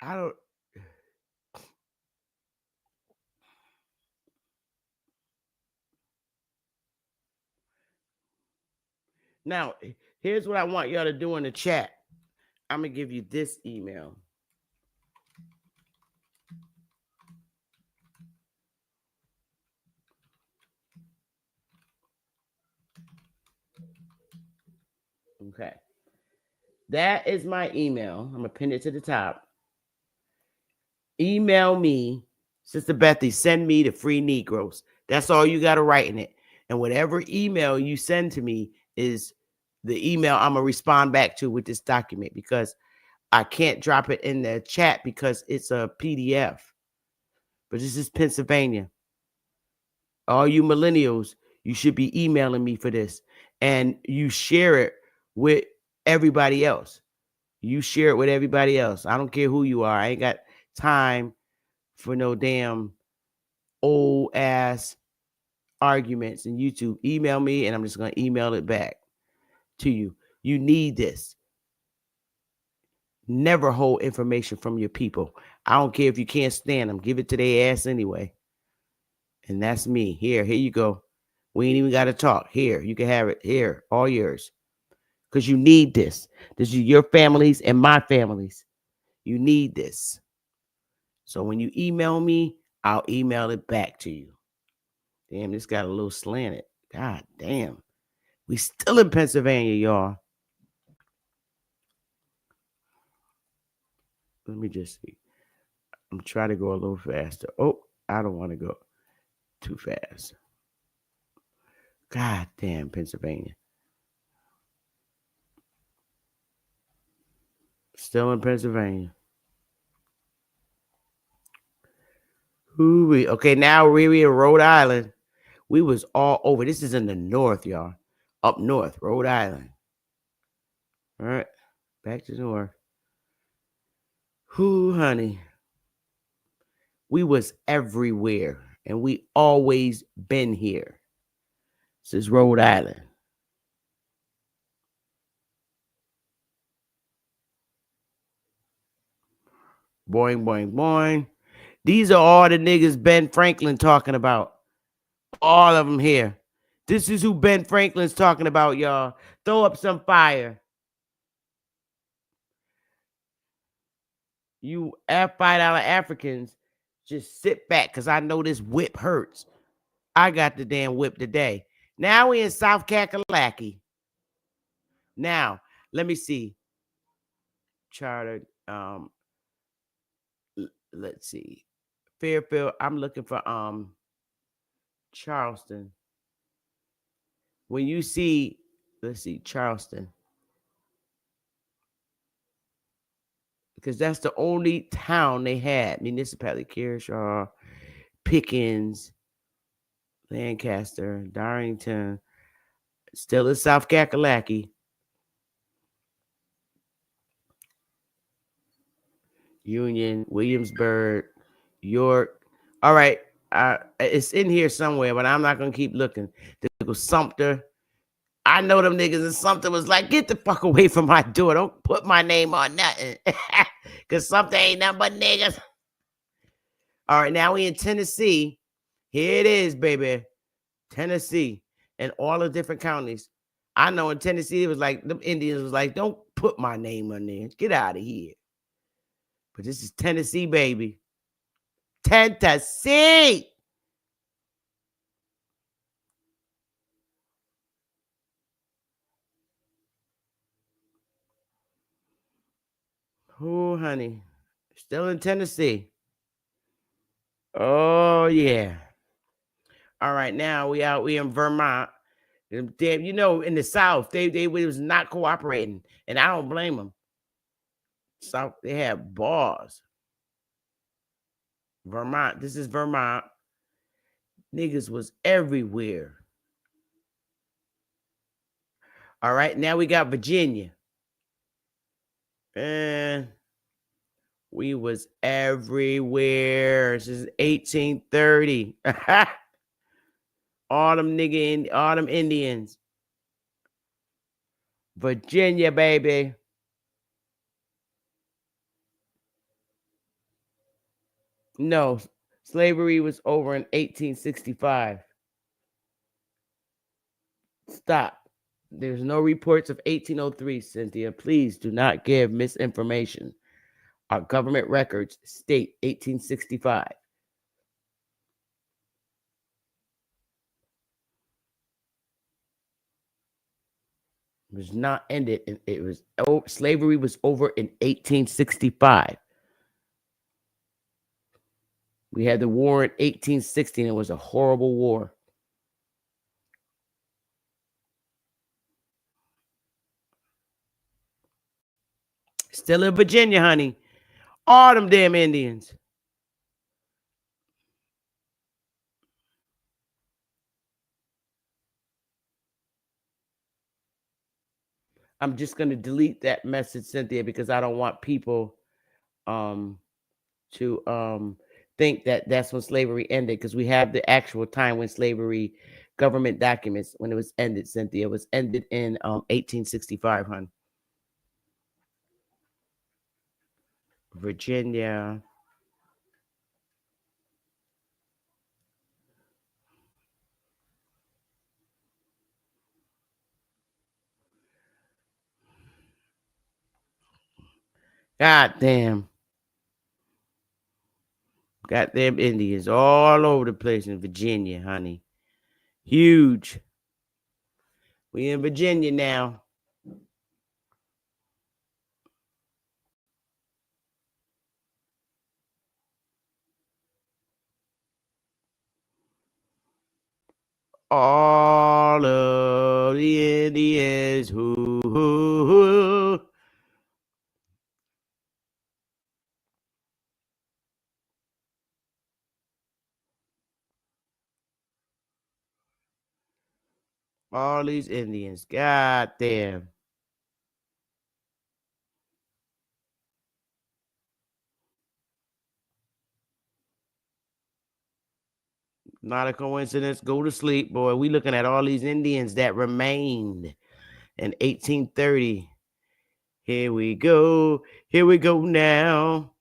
I don't. Now, here's what I want y'all to do in the chat. I'm going to give you this email. Okay. That is my email. I'm going to pin it to the top. Email me, Sister Bethy, send me the free Negroes. That's all you got to write in it. And whatever email you send to me is the email I'm going to respond back to with this document, because I can't drop it in the chat because it's a PDF. But this is Pennsylvania. All you millennials, you should be emailing me for this. And you share it with everybody else. You share it with everybody else. I don't care who you are. I ain't got time for no damn old ass arguments in YouTube. Email me and I'm just going to email it back to you. You need this. Never hold information from your people. I don't care if you can't stand them. Give it to their ass anyway. And that's me. Here you go. We ain't even got to talk. Here, you can have it. Here, all yours. Because you need this. This is your families and my families. You need this. So when you email me, I'll email it back to you. Damn, this got a little slanted. God damn. We still in Pennsylvania, y'all. Let me just see. I'm trying to go a little faster. Oh, I don't want to go too fast. God damn, Pennsylvania. Still in Pennsylvania. Ooh, okay, now we're in Rhode Island. We was all over. This is in the north, y'all. Up north, Rhode Island. All right, back to the north. Whoo, honey. We was everywhere, and we always been here. This is Rhode Island. Boing, boing, boing. These are all the niggas Ben Franklin talking about. All of them here. This is who Ben Franklin's talking about, y'all. Throw up some fire. You $5 Africans, just sit back because I know this whip hurts. I got the damn whip today. Now we in South Kakalaki. Now, let me see. Chartered. Let's see. Fairfield. I'm looking for Charleston. When you see, let's see, Charleston. Because that's the only town they had. Municipality, Kearshaw, Pickens, Lancaster, Darrington, still in South Kakalaki. Union, Williamsburg, York. All right. It's in here somewhere, but I'm not going to keep looking. There was Sumter. I know them niggas in Sumter was like, get the fuck away from my door. Don't put my name on nothing. Because Sumter ain't nothing but niggas. All right, now we in Tennessee. Here it is, baby. Tennessee and all the different counties. I know in Tennessee, it was like, them Indians was like, don't put my name on there. Get out of here. But this is Tennessee, baby. Tennessee. Oh, honey. Still in Tennessee. Oh, yeah. All right, now we in Vermont. Damn, you know, in the South, they was not cooperating. And I don't blame them. South, they had bars. Vermont. This is Vermont. Niggas was everywhere. All right, now we got Virginia. And we was everywhere. This is 1830. all them Indians. Virginia, baby. No, slavery was over in 1865. Stop. There's no reports of 1803, Cynthia. Please do not give misinformation. Our government records state 1865. It was not ended. Slavery was over in 1865. We had the war in 1816. It was a horrible war. Still in Virginia, honey. All them damn Indians. I'm just going to delete that message, Cynthia, because I don't want people to think that that's when slavery ended, because we have the actual time when slavery, government documents, when it was ended, Cynthia. It was ended in 1865, hon. Virginia. God damn. Goddamn Indians all over the place in Virginia, honey. Huge. We in Virginia now. All of the Indians who. All these Indians. God damn. Not a coincidence. Go to sleep, boy. We looking at all these Indians that remained in 1830. Here we go. Here we go now.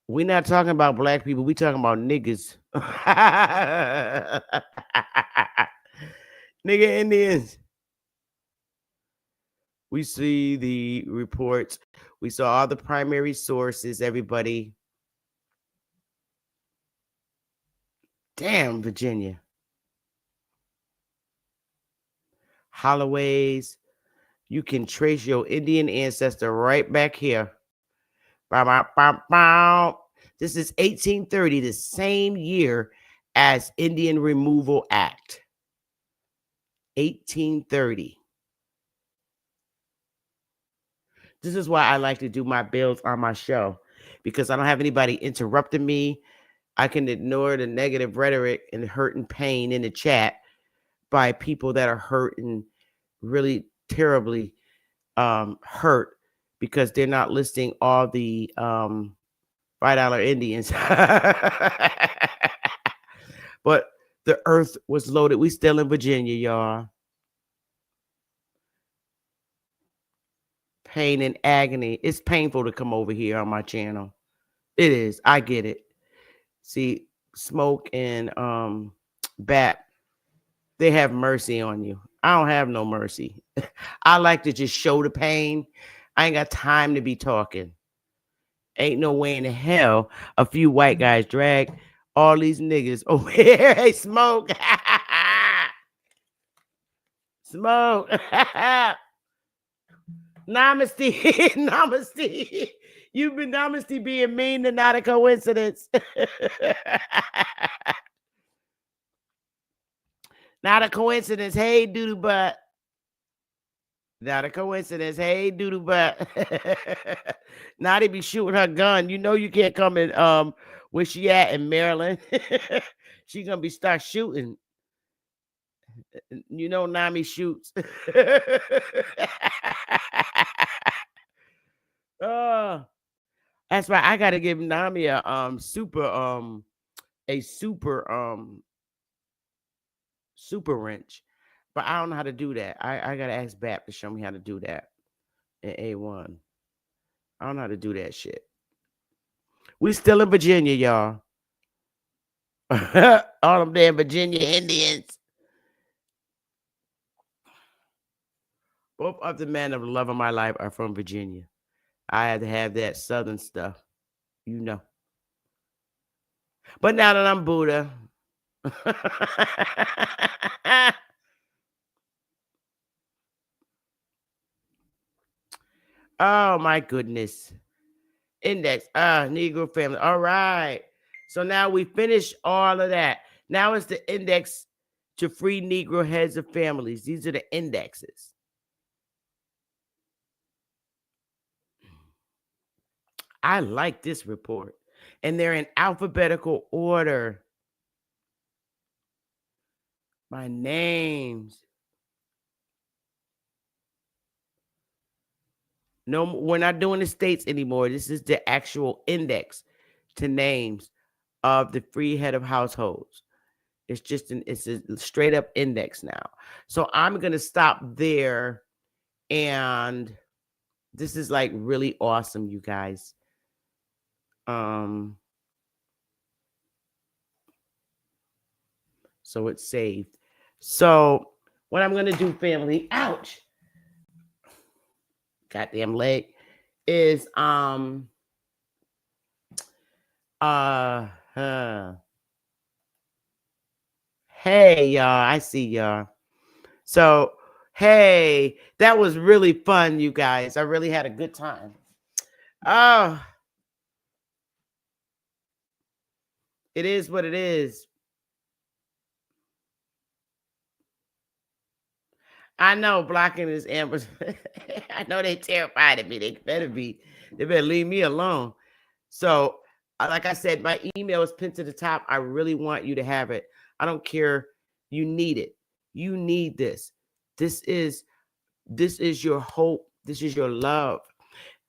We're not talking about black people. We talking about niggas. Nigga Indians. We see the reports. We saw all the primary sources, everybody. Damn, Virginia. Holloways. You can trace your Indian ancestor right back here. Bow, bow, bow, bow. This is 1830, the same year as Indian Removal Act. 1830. This is why I like to do my bills on my show, because I don't have anybody interrupting me. I can ignore the negative rhetoric and hurt and pain in the chat by people that are hurt and really terribly hurt because they're not listing all the $5 Indians. But the earth was loaded. We still in Virginia, y'all. Pain and agony. It's painful to come over here on my channel. It is. I get it. See, Smoke and Bat, they have mercy on you. I don't have no mercy. I like to just show the pain. I ain't got time to be talking. Ain't no way in hell a few white guys drag all these niggas over here. Hey, Smoke. Smoke. Namaste. Namaste. You've been namaste being mean to not a coincidence. Not a coincidence. Hey, doodoo butt. Not a coincidence. Hey, doodoo butt. Now they be shooting her gun. You know you can't come in where she at in Maryland. She gonna be start shooting. You know Nami shoots. That's right. I gotta give Nami a super wrench. But I don't know how to do that. I gotta ask Bap to show me how to do that in A1. I don't know how to do that shit. We still in Virginia, y'all. All them damn Virginia Indians. Both of the men of the love of my life are from Virginia. I had to have that Southern stuff, you know. But now that I'm Buddha, oh my goodness. Index, Negro family. All right. So now we finished all of that. Now it's the index to free Negro heads of families. These are the indexes. I like this report. And they're in alphabetical order. My names. No, we're not doing the states anymore. This is the actual index to names of the free head of households. It's just it's a straight up index now. So I'm going to stop there. And this is like really awesome, you guys. So it's saved. So what I'm going to do, family, ouch, goddamn leg, is hey y'all, I see y'all. So hey, that was really fun, you guys. I really had a good time. Oh, it is what it is. I know blocking is Amber. I know they terrified of me. They better leave me alone. So, like I said, my email is pinned to the top. I really want you to have it. I don't care. You need it. You need this. This is your hope. This is your love.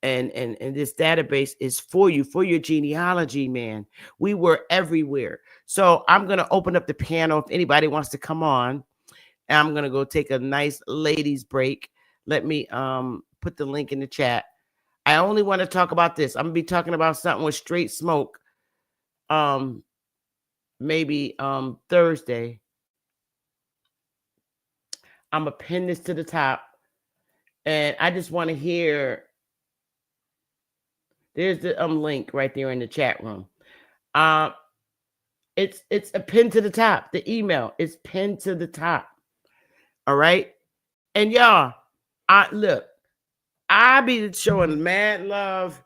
And this database is for you, for your genealogy, man. We were everywhere. So I'm going to open up the panel if anybody wants to come on. And I'm going to go take a nice ladies break. Let me put the link in the chat. I only want to talk about this. I'm going to be talking about something with straight smoke. maybe Thursday. I'm gonna pin this to the top, and I just want to hear. There's the link right there in the chat room. It's a pin to the top. The email is pinned to the top. All right, and y'all, I be showing mad love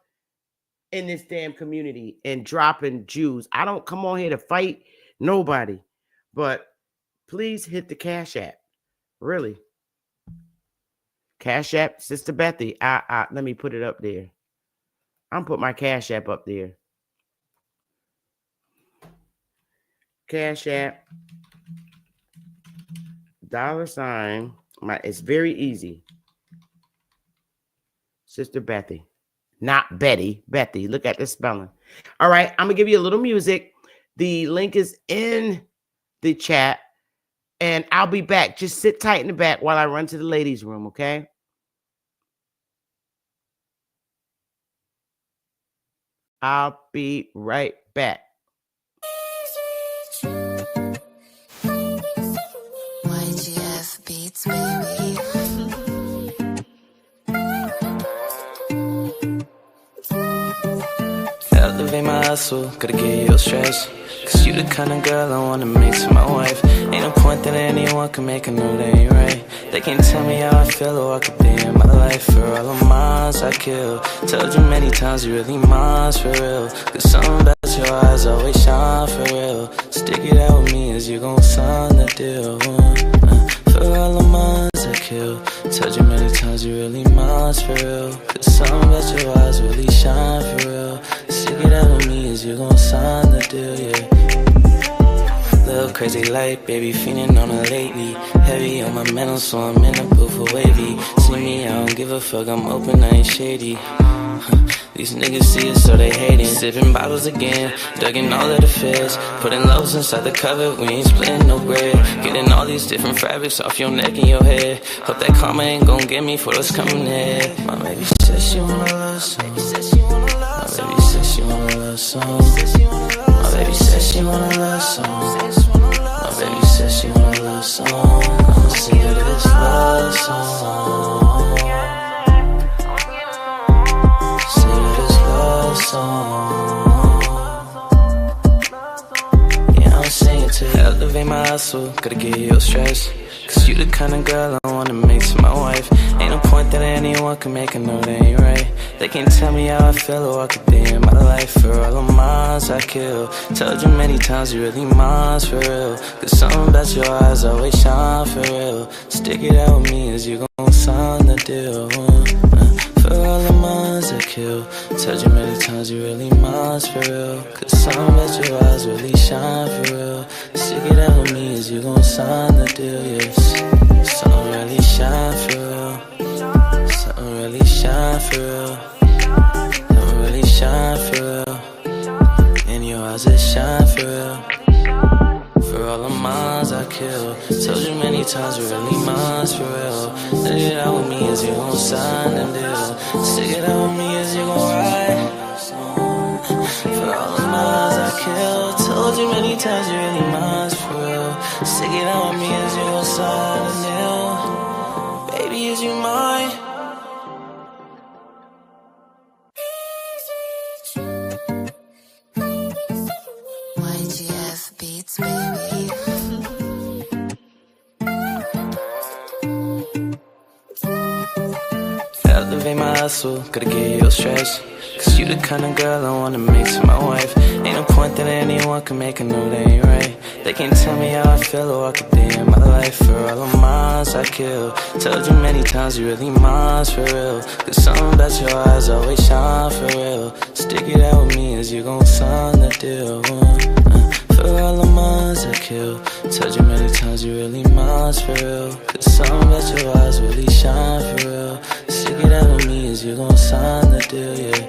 in this damn community and dropping Jews. I don't come on here to fight nobody, but please hit the Cash App. Really, Cash App, Sister Bethy. Let me put it up there. I'm put my Cash App up there. Cash App, $. It's very easy. Sister Bethy, not Betty. Bethy. Look at the spelling. All right, I'm gonna give you a little music. The link is in the chat, and I'll be back. Just sit tight in the back while I run to the ladies' room. Okay. I'll be right back. YGF Beats, baby. Elevate my hustle, gotta get your stress. Cause you the kind of girl I wanna make to my wife. Ain't no point that anyone can make a know that ain't right. They can't tell me how I feel or what could be in my life. For all the miles I kill, told you many times you really mine for real. Cause something about your eyes always shine for real. Stick it out with me as you gon' sign the deal. For all the miles I kill, told you many times you really mine for real. Cause something about your eyes really shine for real. Stick it out with me as you gon' sign the deal, yeah. Little crazy light, baby, feeling on her lately. Heavy on my mental, so I'm in a booth for wavy. See me, I don't give a fuck, I'm open, I ain't shady. These niggas see it, so they hating. Sipping bottles again, ducking all of the feds. Putting loaves inside the cover, we ain't splitting no bread. Getting all these different fabrics off your neck and your head. Hope that karma ain't gon' get me for what's coming ahead. My baby says she wanna love song. My baby says she wanna love song. My baby says she wanna love song. My baby says she wanna love song. I'ma sing her this love song. Yeah, I'm singing to you. Elevate my hustle, gotta get your stress. Cause you the kind of girl I wanna make to my wife. Ain't no point that anyone can make a know that ain't right. They can't tell me how I feel or what could be in my life. For all the miles I kill, told you many times you really mine for real. Cause something about your eyes always shine for real. Stick it out with me as you gon' sign the deal. For all the minds I kill, told you many times you really mine for real. Cause something about your eyes really shine for real. Stick it out with me as you gon' sign the deal, yes. Something really shine for real. Something really shine for real. Something really shine for real. In your eyes it shine for real. For all the minds I kill, told you many times you really mine for real. Stick it out with me as you gon' sign the deal. Stick it out with me as you gon' ride. For all the minds I kill, told you many times you really mine for real. Stick it out with me as you gon' sign the deal. Baby, is you mine? YGF Beats, baby. Elevate my hustle, gotta get your stress. Cause you the kind of girl I wanna make to my wife. Ain't no point that anyone can make a know that ain't right. They can't tell me how I feel or what could be in my life. For all the miles I kill, told you many times you really mine for real. Cause something about your eyes always shine for real. Stick it out with me as you gon' sign the deal. For all the minds I kill, told you many times you really mine for real. Cause something about your eyes really shine for real. Stick it out with me as you gon' sign the deal, yeah.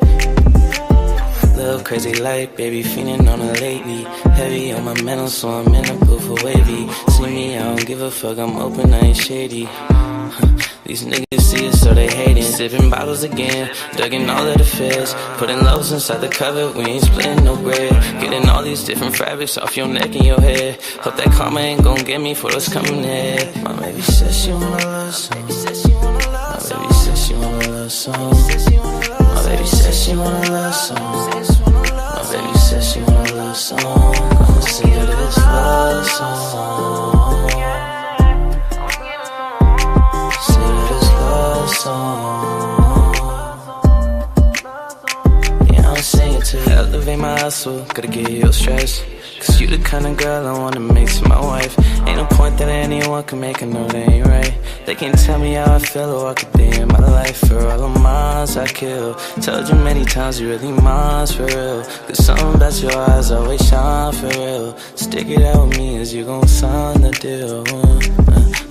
Little crazy life, baby, fiending on her lately. Heavy on my mental, so I'm in a booth for wavy. See me, I don't give a fuck, I'm open, I ain't shady. These niggas see us, so they hating. Sipping bottles again, dugging all of the feds. Putting lows inside the cover, we ain't splitting no bread. Getting all these different fabrics off your neck and your head. Hope that karma ain't gon' get me for what's coming ahead. My baby says she wanna love song. My baby says she wanna love song. My baby says she wanna love song. My baby says she wanna love song. I'ma sing her this love song. Yeah, I'm singing to you. Elevate my hustle, gotta get your stress. Cause you the kind of girl I wanna make to my wife. Ain't no point that anyone can make, I know they ain't right. They can't tell me how I feel or walk a day in my life. For all the minds I kill, told you many times you really mine for real. Cause something about your eyes always shine for real. Stick it out with me as you gon' sign the deal.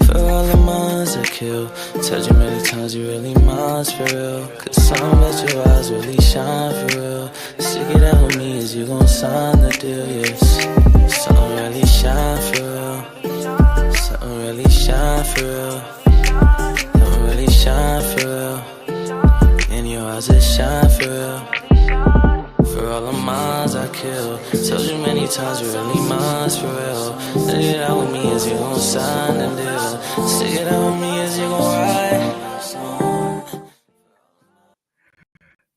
For all the minds I kill, told you many times you really mine for real. Cause something about your eyes really shine for real. Stick it out with me as you gon' sign the deal, yes. Something really shine for real. Something really shine for real. Something really shine for real. In your eyes it shine for real. For all the minds I kill, told you many times you really mine for real. Stick it out with me as you gon' sign the deal. Stick it out with me as you gon' ride.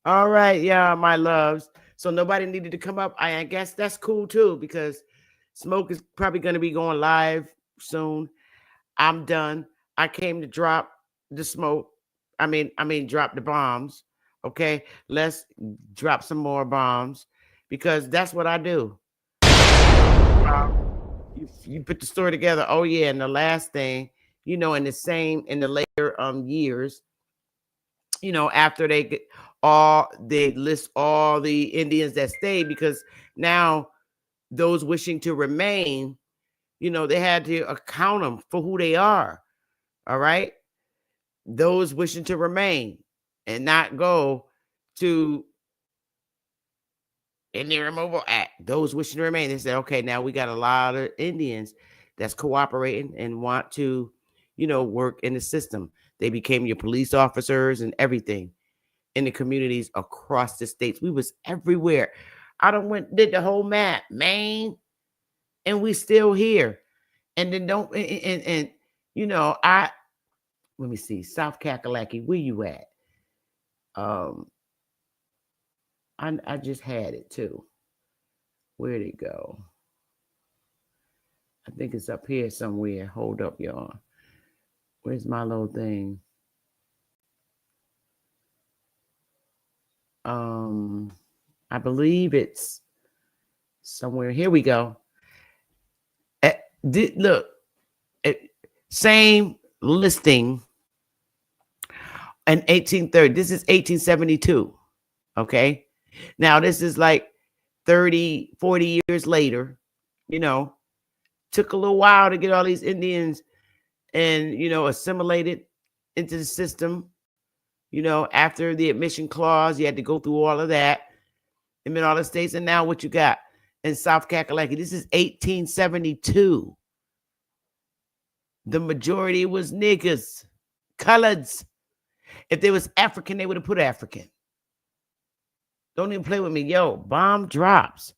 All right, yeah, my loves. So nobody needed to come up. I guess that's cool too, because Smoke is probably going to be going live soon. I'm done. I came to drop the smoke. I mean, drop the bombs. Okay, let's drop some more bombs because that's what I do. You put the story together. Oh yeah, and the last thing, in the later years, after they list all the Indians that stayed, because now those wishing to remain, they had to account them for who they are. All right, those wishing to remain and not go to Indian Removal Act. Those wishing to remain, they said, okay, now we got a lot of Indians that's cooperating and want to, work in the system. They became your police officers and everything in the communities across the states. We was everywhere. I did the whole map, Maine, and we still here. And then let me see, South Kakalaki, where you at? I just had it too. Where'd it go? I think it's up here somewhere. Hold up, y'all. Where's my little thing? I believe it's somewhere. Here we go. Look, same listing in 1830. This is 1872. Okay. Now this is like 30, 40 years later. Took a little while to get all these Indians and, assimilated into the system. After the admission clause, you had to go through all of that. And then all the states. And now what you got in South Kakalaki? This is 1872. The majority was niggas, coloreds. If they was African, they would have put African. Don't even play with me. Yo, bomb drops.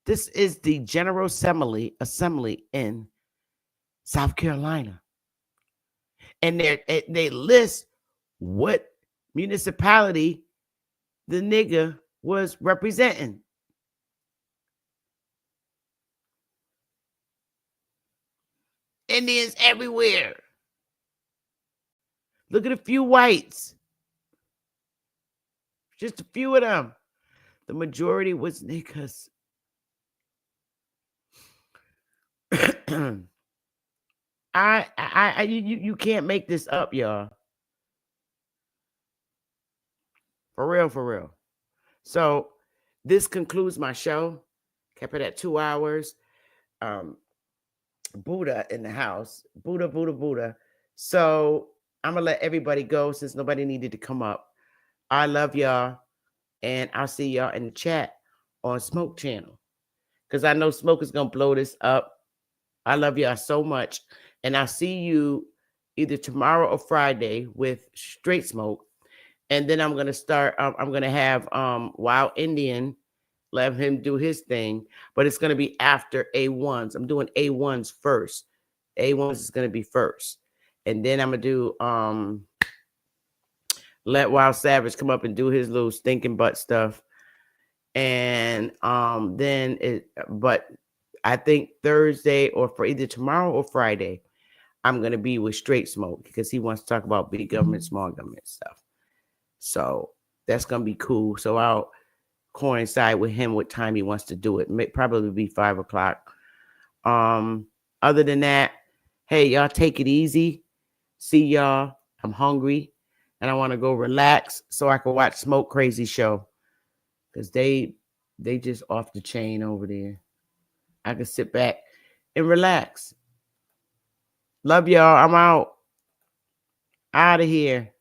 This is the General Assembly in South Carolina. And they list what municipality the nigga was representing. Indians everywhere. Look at a few whites. Just a few of them. The majority was niggas. You can't make this up, y'all. For real. So this concludes my show. Kept it at 2 hours. Buddha in the house. Buddha. So I'm gonna let everybody go since nobody needed to come up. I love y'all, and I'll see y'all in the chat on Smoke Channel. Because I know Smoke is going to blow this up. I love y'all so much. And I'll see you either tomorrow or Friday with Straight Smoke. And then I'm going to start, I'm going to have Wild Indian, let him do his thing. But it's going to be after A1s. I'm doing A1s first. A1s is going to be first. And then I'm going to do, let Wild Savage come up and do his little stinking butt stuff. And but I think Thursday or for either tomorrow or Friday, I'm going to be with Straight Smoke because he wants to talk about big government, small government stuff. So that's going to be cool. So I'll coincide with him what time he wants to do it. May probably be 5 o'clock. Other than that, hey, y'all take it easy. See y'all. I'm hungry and I want to go relax so I can watch Smoke Crazy show because they just off the chain over there. I can sit back and relax. Love y'all. I'm out of here.